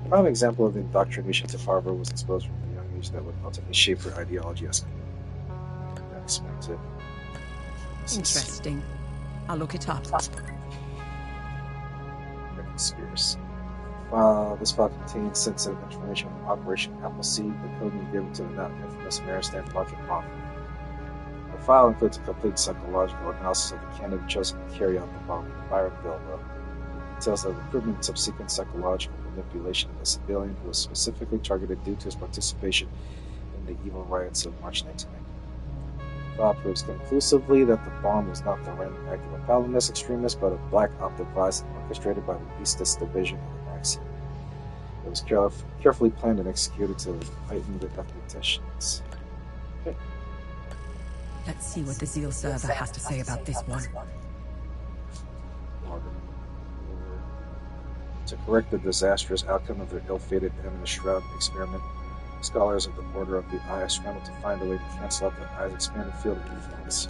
A prime example of the indoctrination to Harbor was exposed from a young age that would ultimately shape her ideology as a that explains it. Interesting. I'll look it up. Conspiracy. This file contains sensitive information on Operation Appleseed, the code name given to the now infamous Maristan Rocket Bomb. The file includes a complete psychological analysis of the candidate chosen to carry out the bomb, Byron Bilbo. It details the recruitment and subsequent psychological manipulation of a civilian who was specifically targeted due to his participation in the evil riots of March 1990. The file proves conclusively that the bomb was not the random act of a Paladinist extremist, but a black op device orchestrated by the Eastus division of the Maxim. It was carefully planned and executed to heighten the ethnic tensions. Okay. Let's see what the Zeal server has to say about this one. To correct the disastrous outcome of their ill-fated Eminent Shroud experiment, scholars of the Order of the Eye scrambled to find a way to cancel out the Eye's expanded field of influence.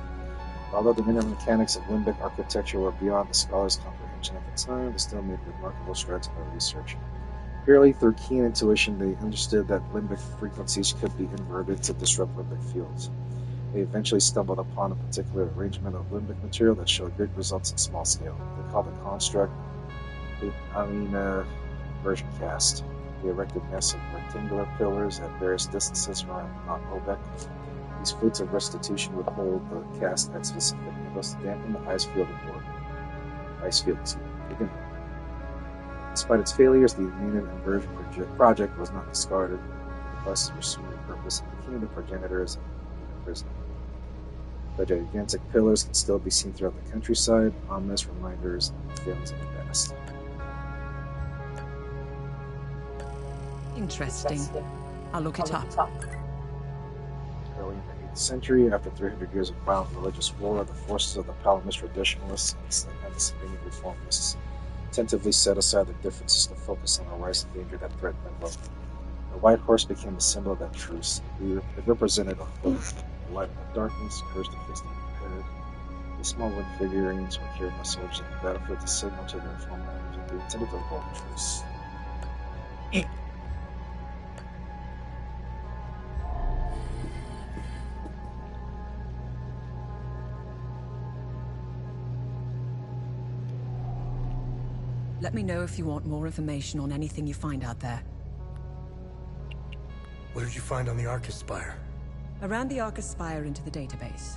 Although the inner mechanics of limbic architecture were beyond the scholars' comprehension at the time, they still made remarkable strides in their research. Purely through keen intuition, they understood that limbic frequencies could be inverted to disrupt limbic fields. They eventually stumbled upon a particular arrangement of limbic material that showed great results in small scale. They called the construct the Amina version cast. They erected massive rectangular pillars at various distances around Mount Obek. These flutes of restitution would hold the cast at specific angles to dampen the ice field again. Despite its failures, the Amina inversion project was not discarded. The devices were soon repurposed and became the progenitors of the prison. The gigantic pillars can still be seen throughout the countryside, ominous reminders of the failings of the past. Interesting. I'll look it up. Early in the 8th century, after 300 years of violent religious war, the forces of the Palamist traditionalists and the Sabinian reformists tentatively set aside their differences to focus on the rising danger that threatened them both. The white horse became a symbol of that truce. It represented a hope, the light of the darkness, courage to face the unprepared. These small wooden figurines were carried by soldiers on the battlefield to signal to their reform members that they intended to hold the truce. Let me know if you want more information on anything you find out there. What did you find on the Arcas Spire? I ran the Arcas Spire into the database.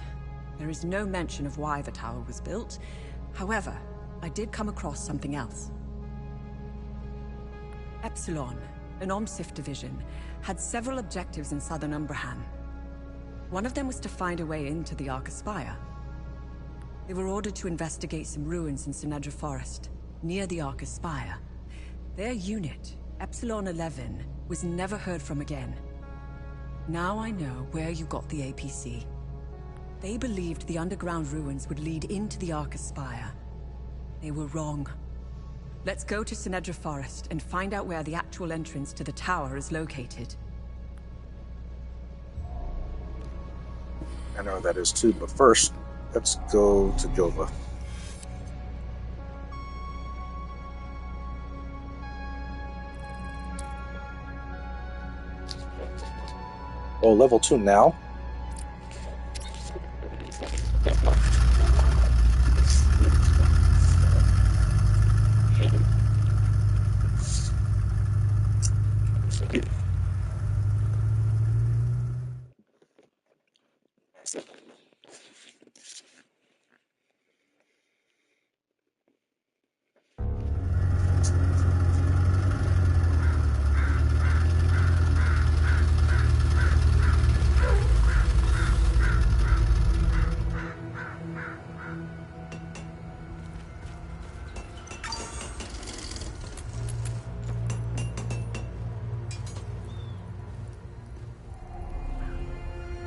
There is no mention of why the tower was built. However, I did come across something else. Epsilon, an OMSIF division, had several objectives in southern Umbrahan. One of them was to find a way into the Arcas Spire. They were ordered to investigate some ruins in Senedra Forest, near the Arcas Spire. Their unit, Epsilon 11, was never heard from again. Now I know where you got the APC. They believed the underground ruins would lead into the Arcas Spire. They were wrong. Let's go to Senedra Forest and find out where the actual entrance to the tower is located. I know that is too, but first, let's go to Jova. Oh, level 2 now?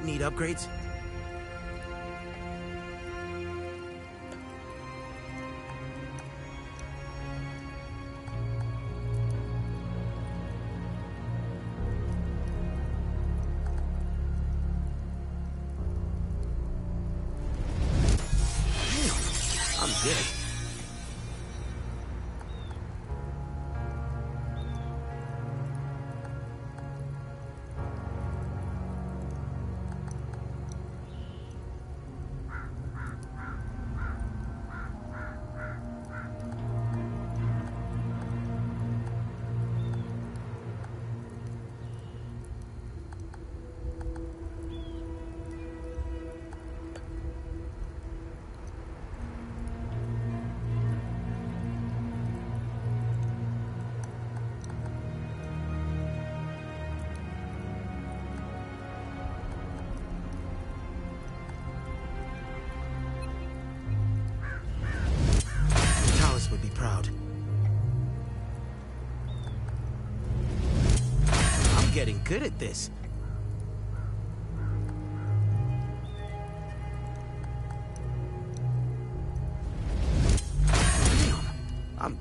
Need upgrades? I'm good. Would be proud. I'm getting good at this. Damn, I'm...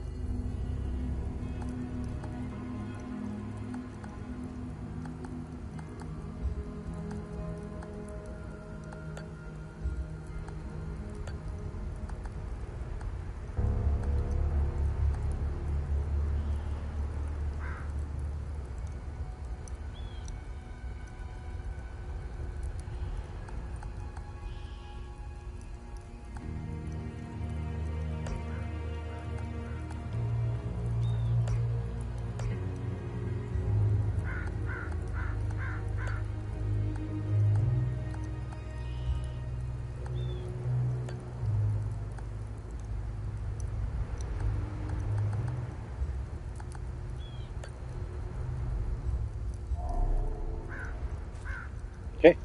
Okay.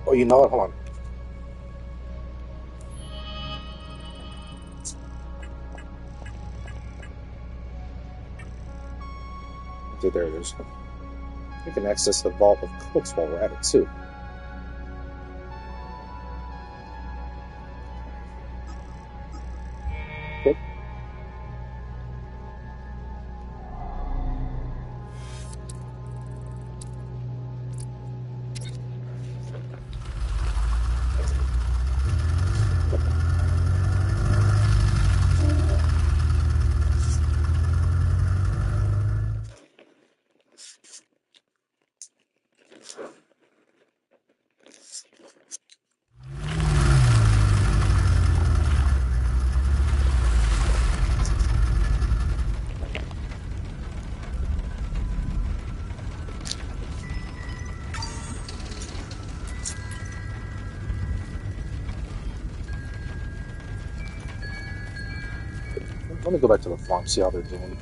Oh, you know what? Hold on. Okay, there it is. We can access the vault of cooks while we're at it, too. Okay. Let me go back to the farm, see how they're doing.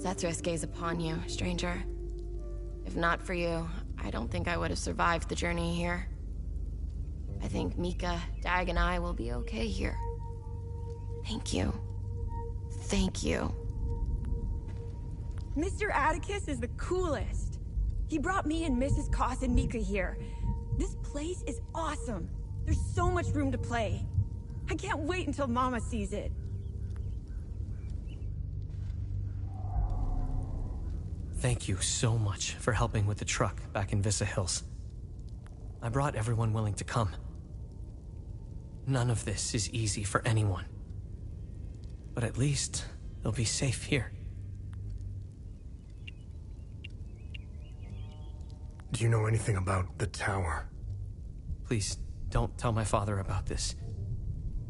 Sethris gaze upon you, stranger. If not for you, I don't think I would have survived the journey here. I think Mika, Dag, and I will be okay here. Thank you. Thank you. Mr. Atticus is the coolest. He brought me and Mrs. Koss and Mika here. This place is awesome. There's so much room to play. I can't wait until Mama sees it. Thank you so much for helping with the truck back in Vista Hills. I brought everyone willing to come. None of this is easy for anyone. But at least they'll be safe here. Do you know anything about the tower? Please, don't tell my father about this.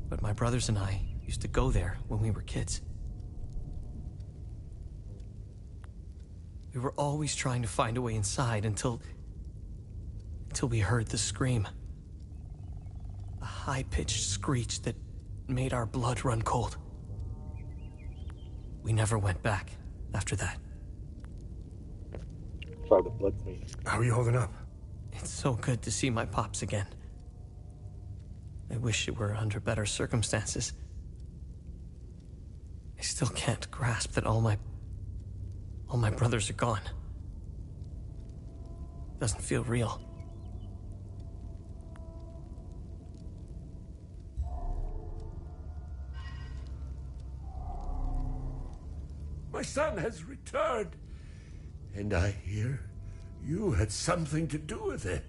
But my brothers and I used to go there when we were kids. We were always trying to find a way inside until we heard the scream. A high-pitched screech that made our blood run cold. We never went back after that. Sorry, the blood queen. How are you holding up? It's so good to see my pops again. I wish it were under better circumstances. I still can't grasp that all my brothers are gone. Doesn't feel real. My son has returned, and I hear you had something to do with it.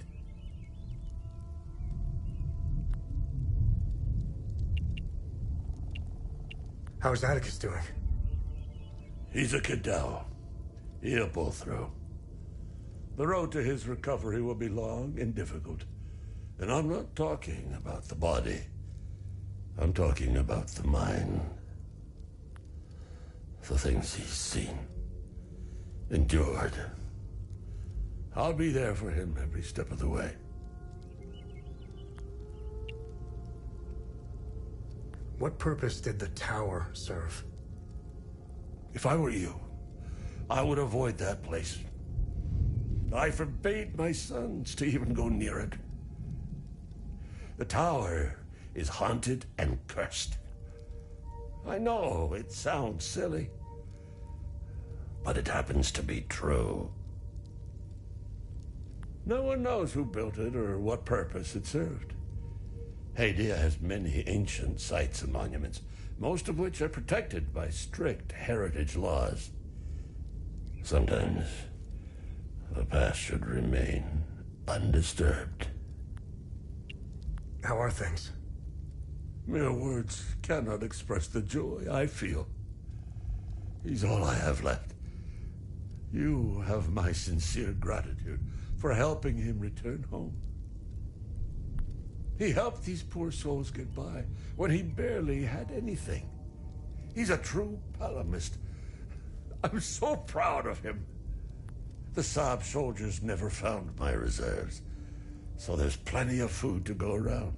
How's Atticus doing? He's a Cadell. He'll pull through. The road to his recovery will be long and difficult. And I'm not talking about the body. I'm talking about the mind. The things he's seen, endured. I'll be there for him every step of the way. What purpose did the tower serve? If I were you, I would avoid that place. I forbade my sons to even go near it. The tower is haunted and cursed. I know it sounds silly, but it happens to be true. No one knows who built it or what purpose it served. Hadia has many ancient sites and monuments, most of which are protected by strict heritage laws. Sometimes the past should remain undisturbed. How are things? Mere words cannot express the joy I feel. He's all I have left. You have my sincere gratitude for helping him return home. He helped these poor souls get by when he barely had anything. He's a true Palamist. I'm so proud of him. The Saab soldiers never found my reserves, so there's plenty of food to go around.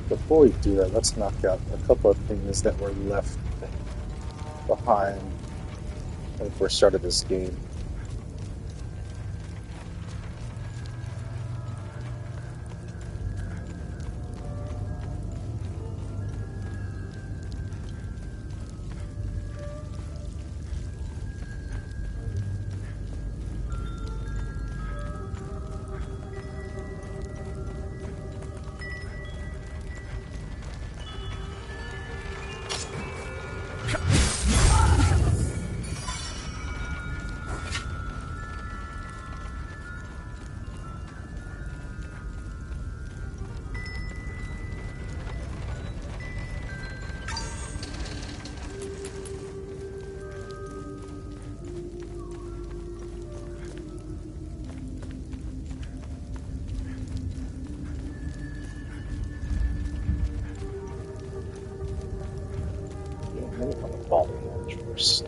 Before we do that, let's knock out a couple of things that were left behind when we first started this game. First.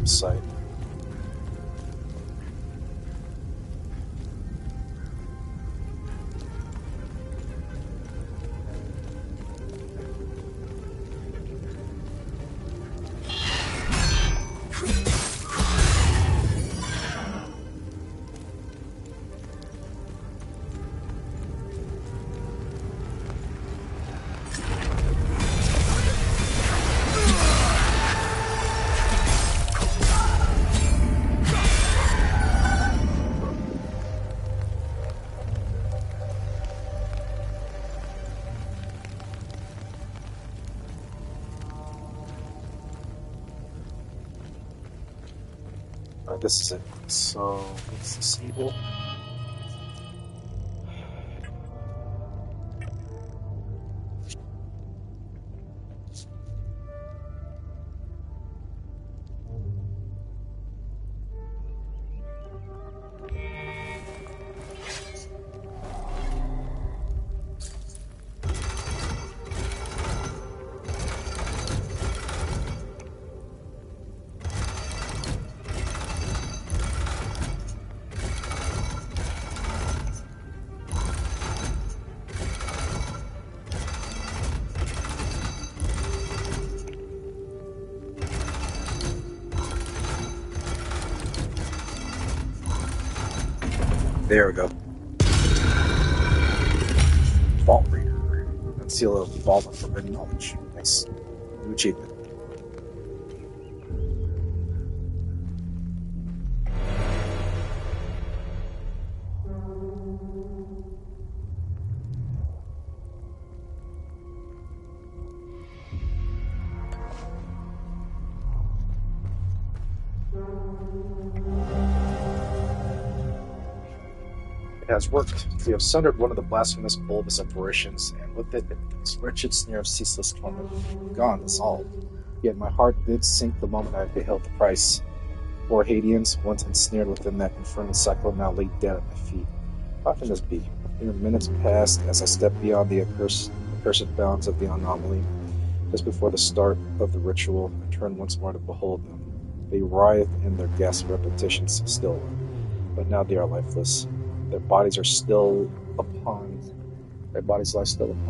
Site. This is it. So, what's the symbol? There we go. Vault Reader. Seal of Vault of Forbidden Knowledge. Nice. New achievement. has worked. We have sundered one of the blasphemous bulbous apparitions, and with it, its wretched snare of ceaseless torment. Gone, dissolved. Yet my heart did sink the moment I beheld the price. Poor Hadians, once ensnared within that infernal cycle, now lay dead at my feet. How can this be? Mere minutes passed as I stepped beyond the accursed bounds of the anomaly. Just before the start of the ritual, I turned once more to behold them. They writhed in their ghastly repetitions still, but now they are lifeless. Their bodies lie still upon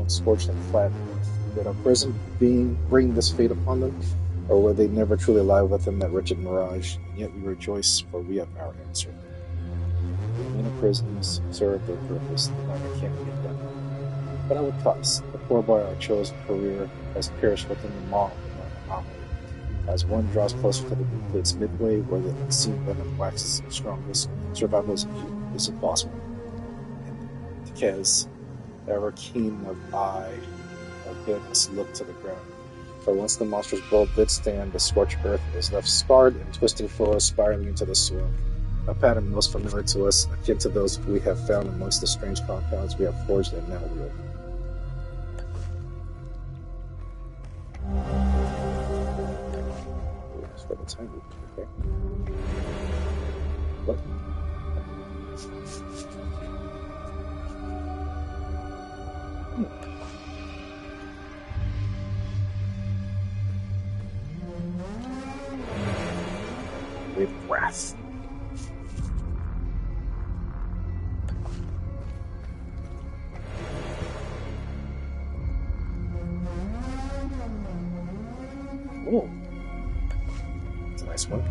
scorched and flat earth. Did our prison being bring this fate upon them, or were they never truly alive within that wretched mirage? And yet we rejoice, for we have our answer. The many prisons serve their purpose, the minor can't get done. But at what cost? The poor boy our chosen career has perished within the maw of the anomaly. As one draws closer to its midway, where the unseen venom waxes strongest, survival is impossible. And Tekez, ever keen of eye, of bitterness, looked to the ground. For once the monster's bull did stand, the scorched earth was left scarred and twisting furrows spiraling into the soil. A pattern most familiar to us, akin to those we have found amongst the strange compounds we have forged and now wield. For the time loop, okay. What? With wrath. Oh, it's a nice one.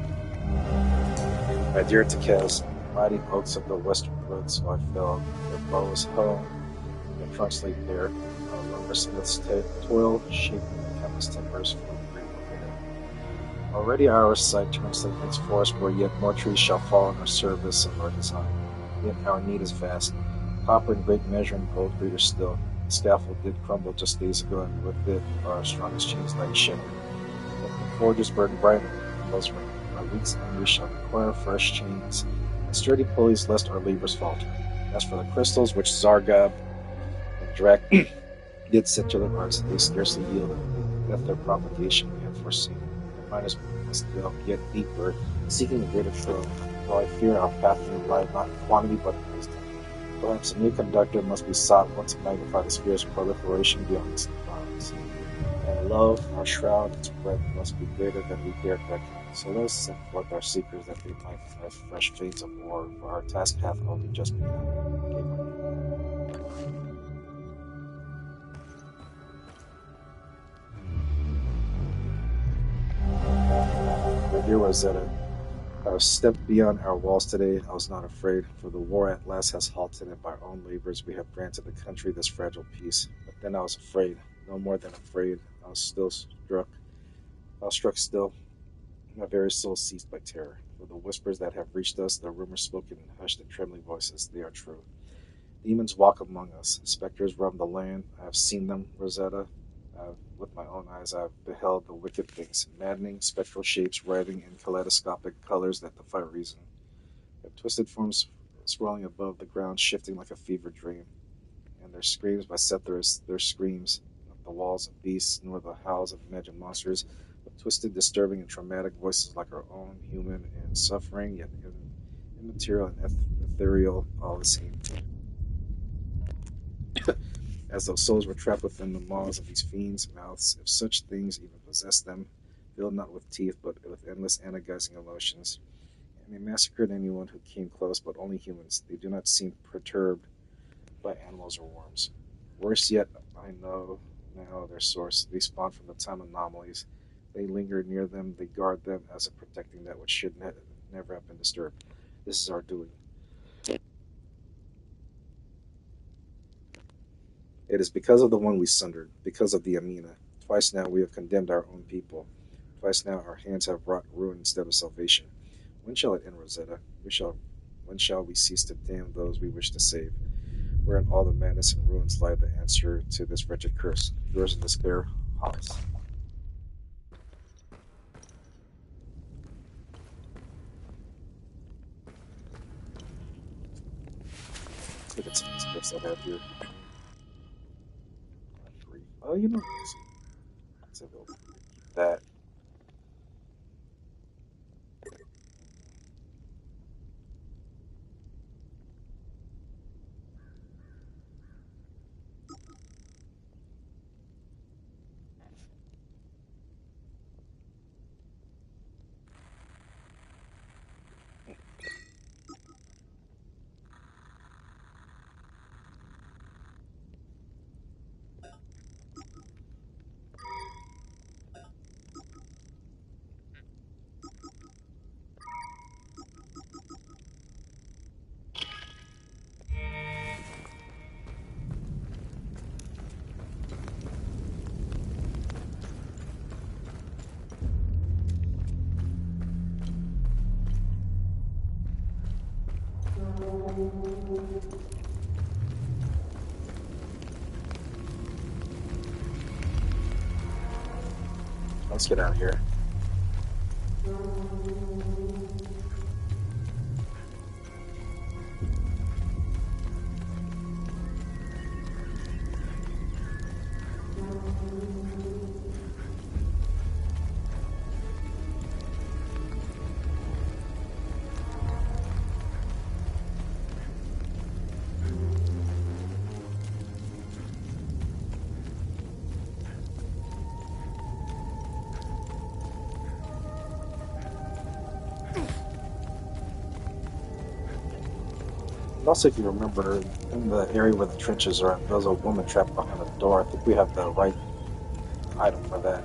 My dear Tekez, mighty oaks of the western woods, so I fell, their bows hung, their trunks laid bare, our lumbersmiths toil, shaping the countless timbers for the great overhead. Already our sight turns to the next forest, where yet more trees shall fall in our service of our design. Yet our need is vast, copper in great measure and gold greater still. The scaffold did crumble just days ago, and with it our strongest chains lie shattered. But the forges burn brighter, closer. Our weeks and we shall require fresh chains and sturdy pulleys, lest our labors falter. As for the crystals which Zargab and Drak did set to their arts, they scarcely yielded. That their propagation we had foreseen. Their miners must delve yet deeper, seeking the greater truth. Though I fear our path may lie not in quantity but in wisdom. Perhaps a new conductor must be sought once to magnify the sphere's proliferation beyond its bounds. And lo, our shroud, its breadth must be greater than we dared reckon. So let us send forth our seekers that they might unearth fresh fates of war, for our task hath only just begun. My dear Rosetta, I have stepped beyond our walls today. I was not afraid, for the war at last has halted, and by our own labors we have granted the country this fragile peace. But then I was afraid, no more than afraid. I was struck still. My very soul seized by terror. For the whispers that have reached us, the rumors spoken in hushed and trembling voices, they are true. Demons walk among us. Specters roam the land. I have seen them, Rosetta. With my own eyes, I have beheld the wicked things, maddening, spectral shapes writhing in kaleidoscopic colors that defy reason. Their twisted forms swirling above the ground, shifting like a fever dream. And their screams by Setharus, their screams, not the walls of beasts, nor the howls of imagined monsters, but twisted, disturbing, and traumatic voices like our own, human and suffering, yet immaterial and ethereal, all the same. As though souls were trapped within the maws of these fiends' mouths, if such things even possessed them, filled not with teeth, but with endless agonizing emotions. And they massacred anyone who came close, but only humans. They do not seem perturbed by animals or worms. Worse yet, I know now their source. They spawn from the time anomalies. They linger near them, they guard them as if protecting that which should never have been disturbed. This is our doing. It is because of the one we sundered, because of the Amina. Twice now we have condemned our own people. Twice now our hands have wrought ruin instead of salvation. When shall it end, Rosetta? When shall we cease to damn those we wish to save? Where in all the madness and ruins lie the answer to this wretched curse? Yours in despair, Hollis. Look at some of these gifts I have here. Free. Oh, you know, let's keep that. Let's get out of here. And also, if you remember, in the area where the trenches are, there's a woman trapped behind a door. I think we have the right item for that.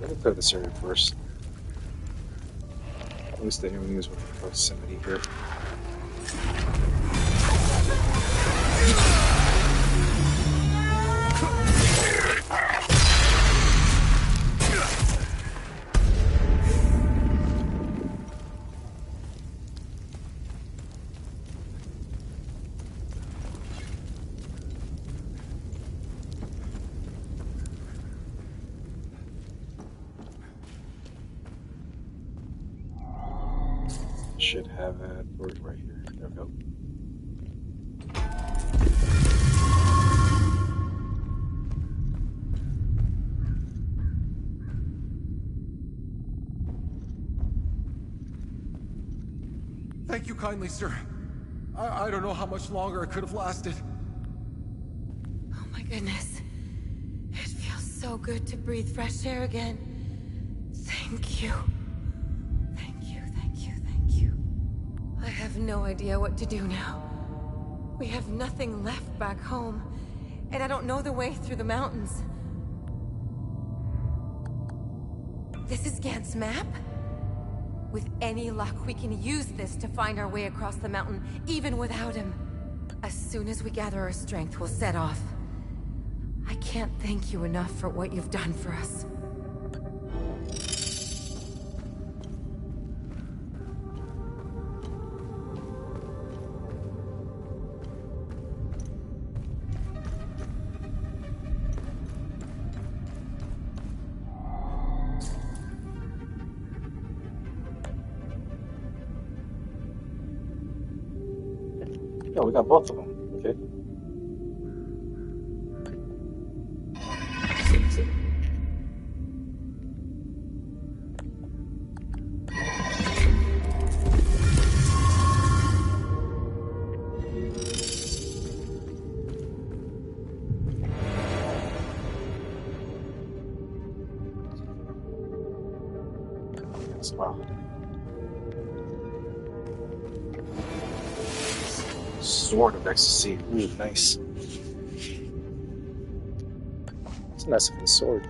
Let me clear this area first. At least the enemies with proximity here. Should have it right here. There we go. Thank you kindly, sir. I don't know how much longer I could have lasted. Oh my goodness. It feels so good to breathe fresh air again. Thank you. I have no idea what to do now. We have nothing left back home, and I don't know the way through the mountains. This is Gant's map? With any luck, we can use this to find our way across the mountain, even without him. As soon as we gather our strength, we'll set off. I can't thank you enough for what you've done for us. Yeah, we got both of them. Okay. Wow. Sword of Ecstasy. Ooh, nice. It's a nice looking sword.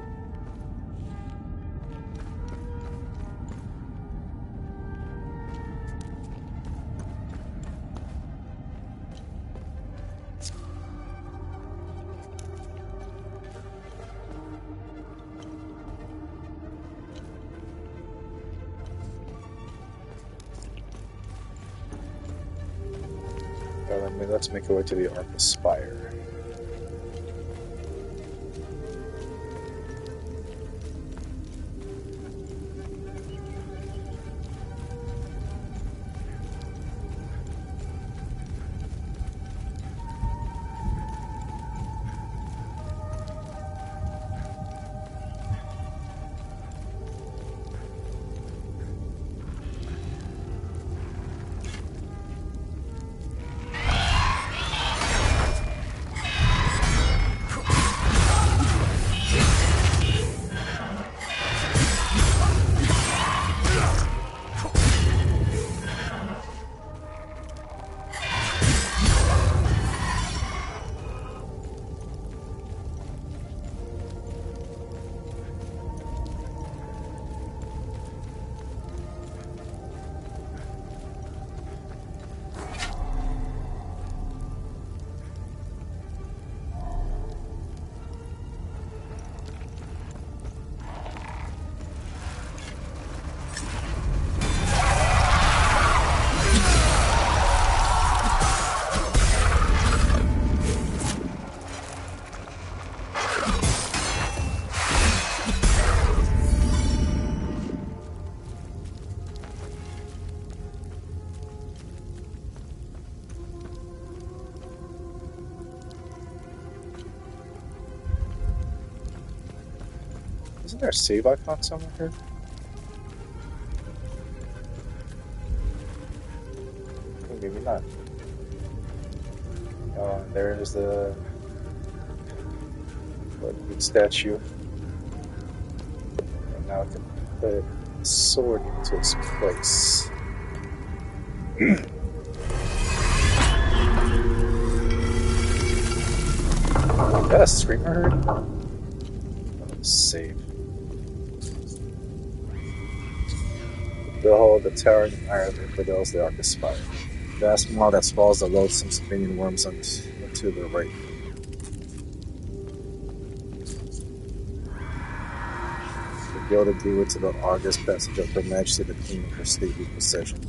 Let's make our way to the Arcas Spire. Isn't there a save icon somewhere here? Oh, maybe not. Oh, there is the statue. And now I can put the sword into its place. Is that a screamer I heard? Save. Behold, the towering iron infidels, the Arcas Spire. Vast maw that swallows the loathsome spinning worms unto the right. The gilded grew to the august passage of her majesty, the queen of her stately procession.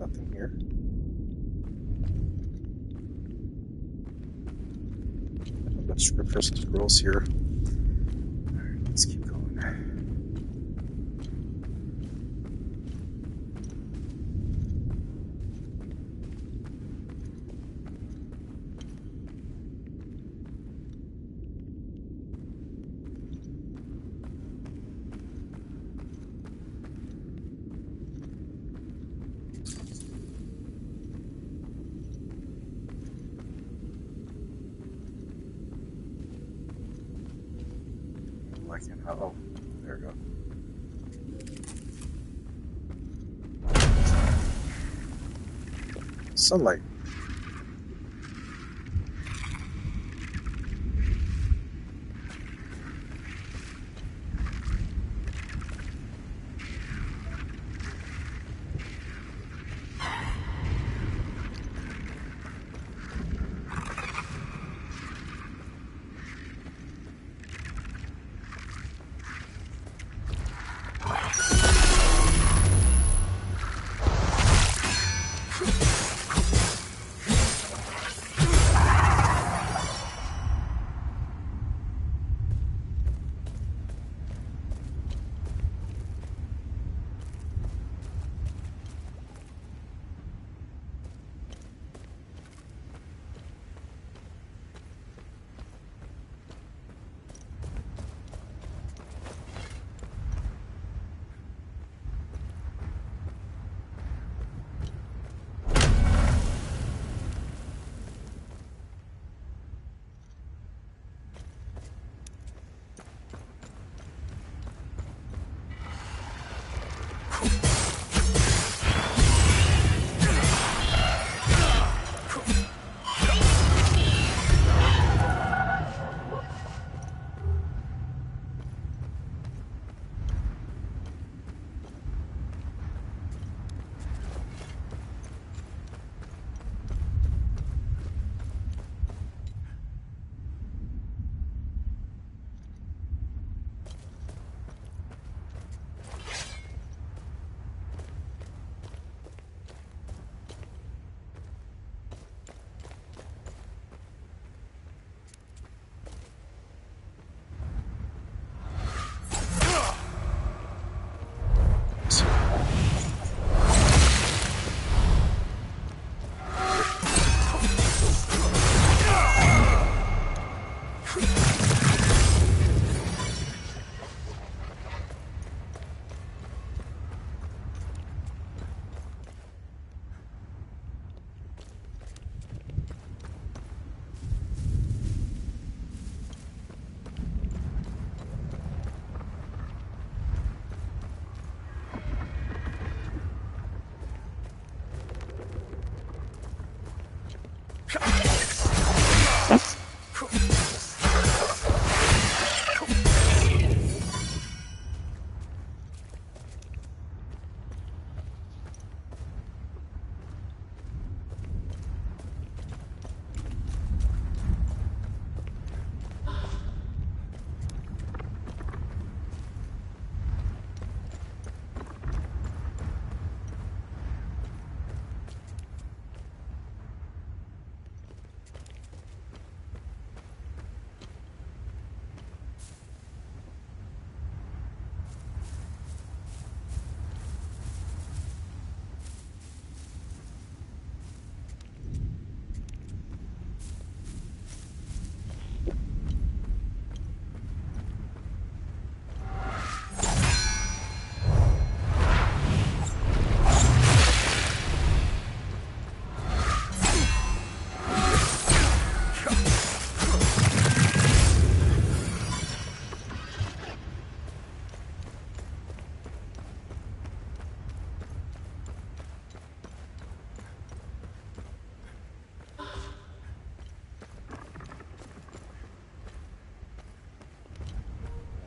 Nothing here. I've got scriptures and scrolls here. Alright, let's keep going. Oh, there we go. Sunlight.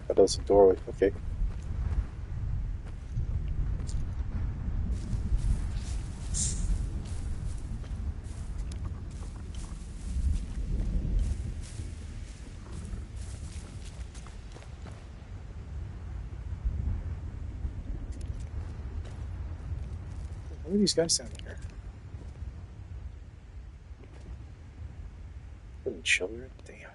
That was a doorway. Okay. What are these guys standing here? Little children? Damn.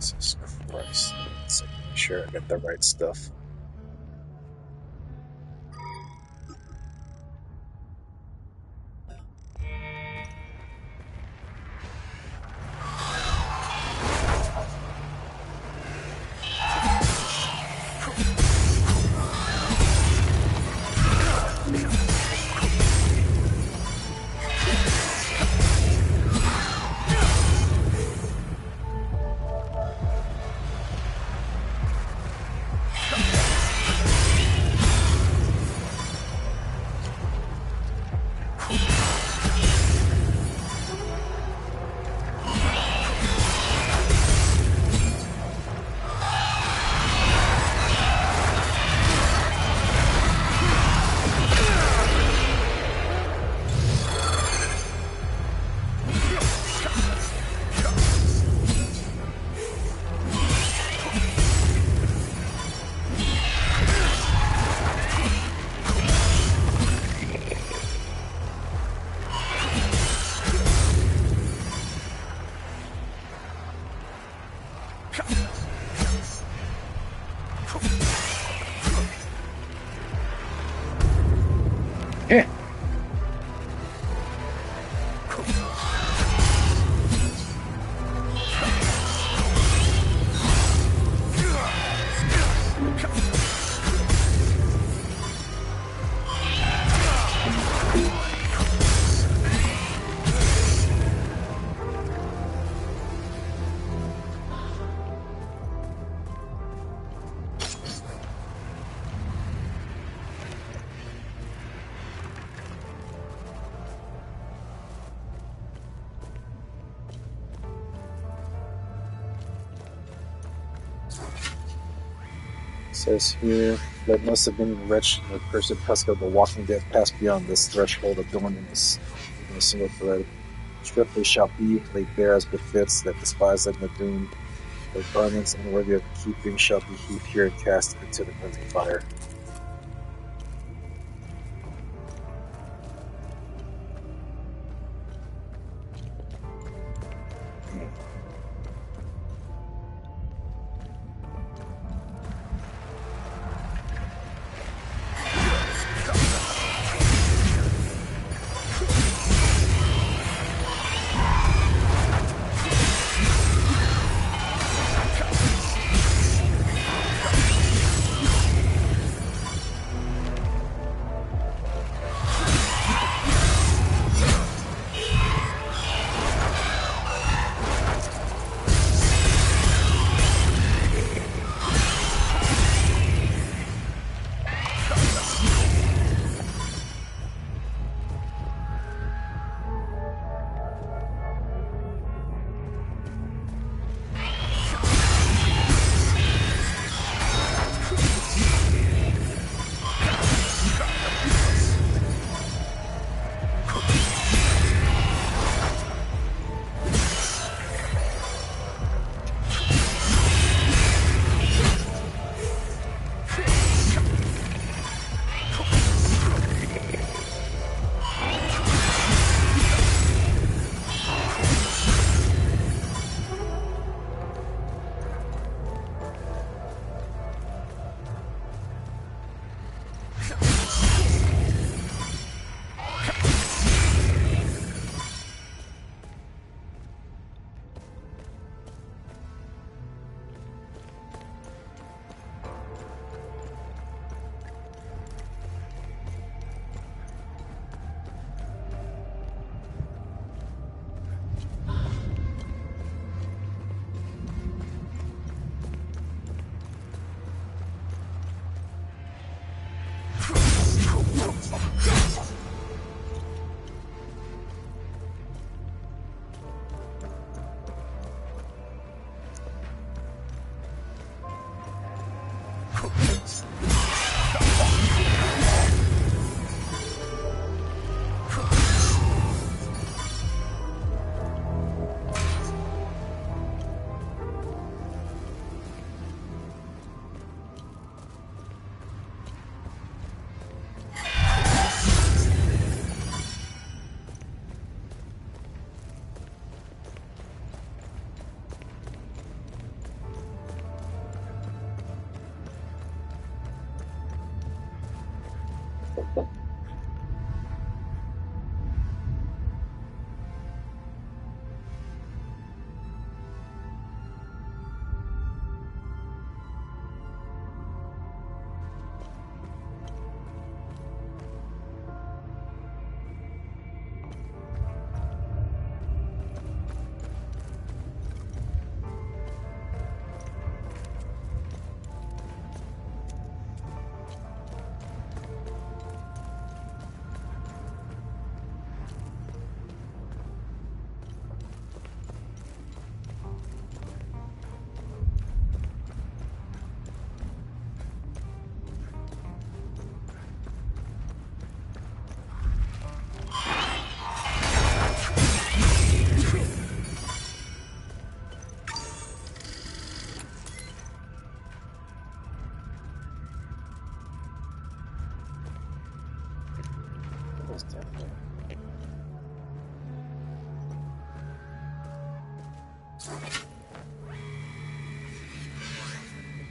Jesus Christ. Let's make sure I get the right stuff. Yeah. Says here that must have been wretched and the cursed husk of the walking dead passed beyond this threshold adorned in this in a single thread. Stripped they shall be, laid bare as befits that despise them the doom. Their garments unworthy of keeping shall be heaped here and cast into the blazing fire.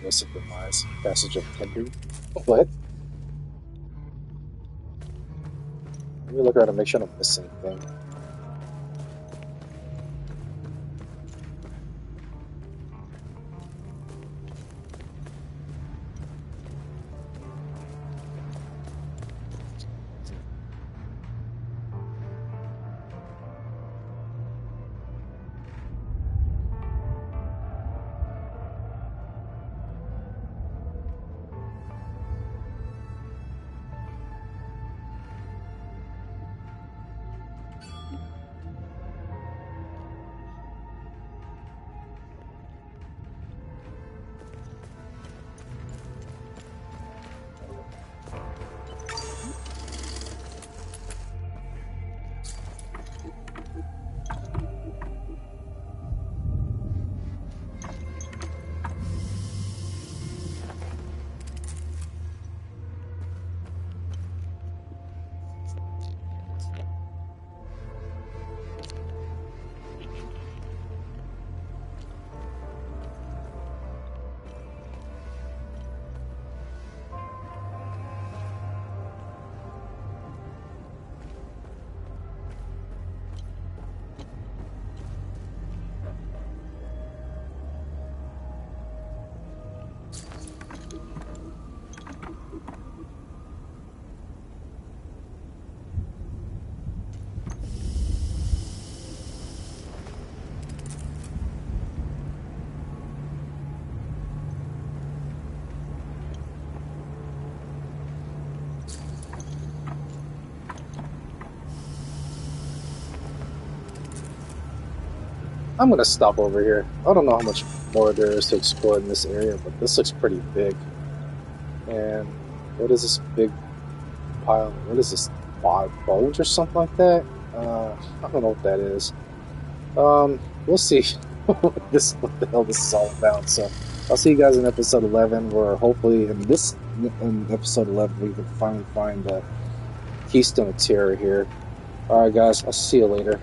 Illicit demise. Passage of Tender. What? Let me look around and make sure I don't miss anything. I'm gonna stop over here. I don't know how much more there is to explore in this area, but this looks pretty big. And what is this big pile? What is this? Bones or something like that? I don't know what that is. We'll see what the hell this is all about. So I'll see you guys in episode 11, where hopefully in episode 11 we can finally find the Keystone of Terror here. Alright guys, I'll see you later.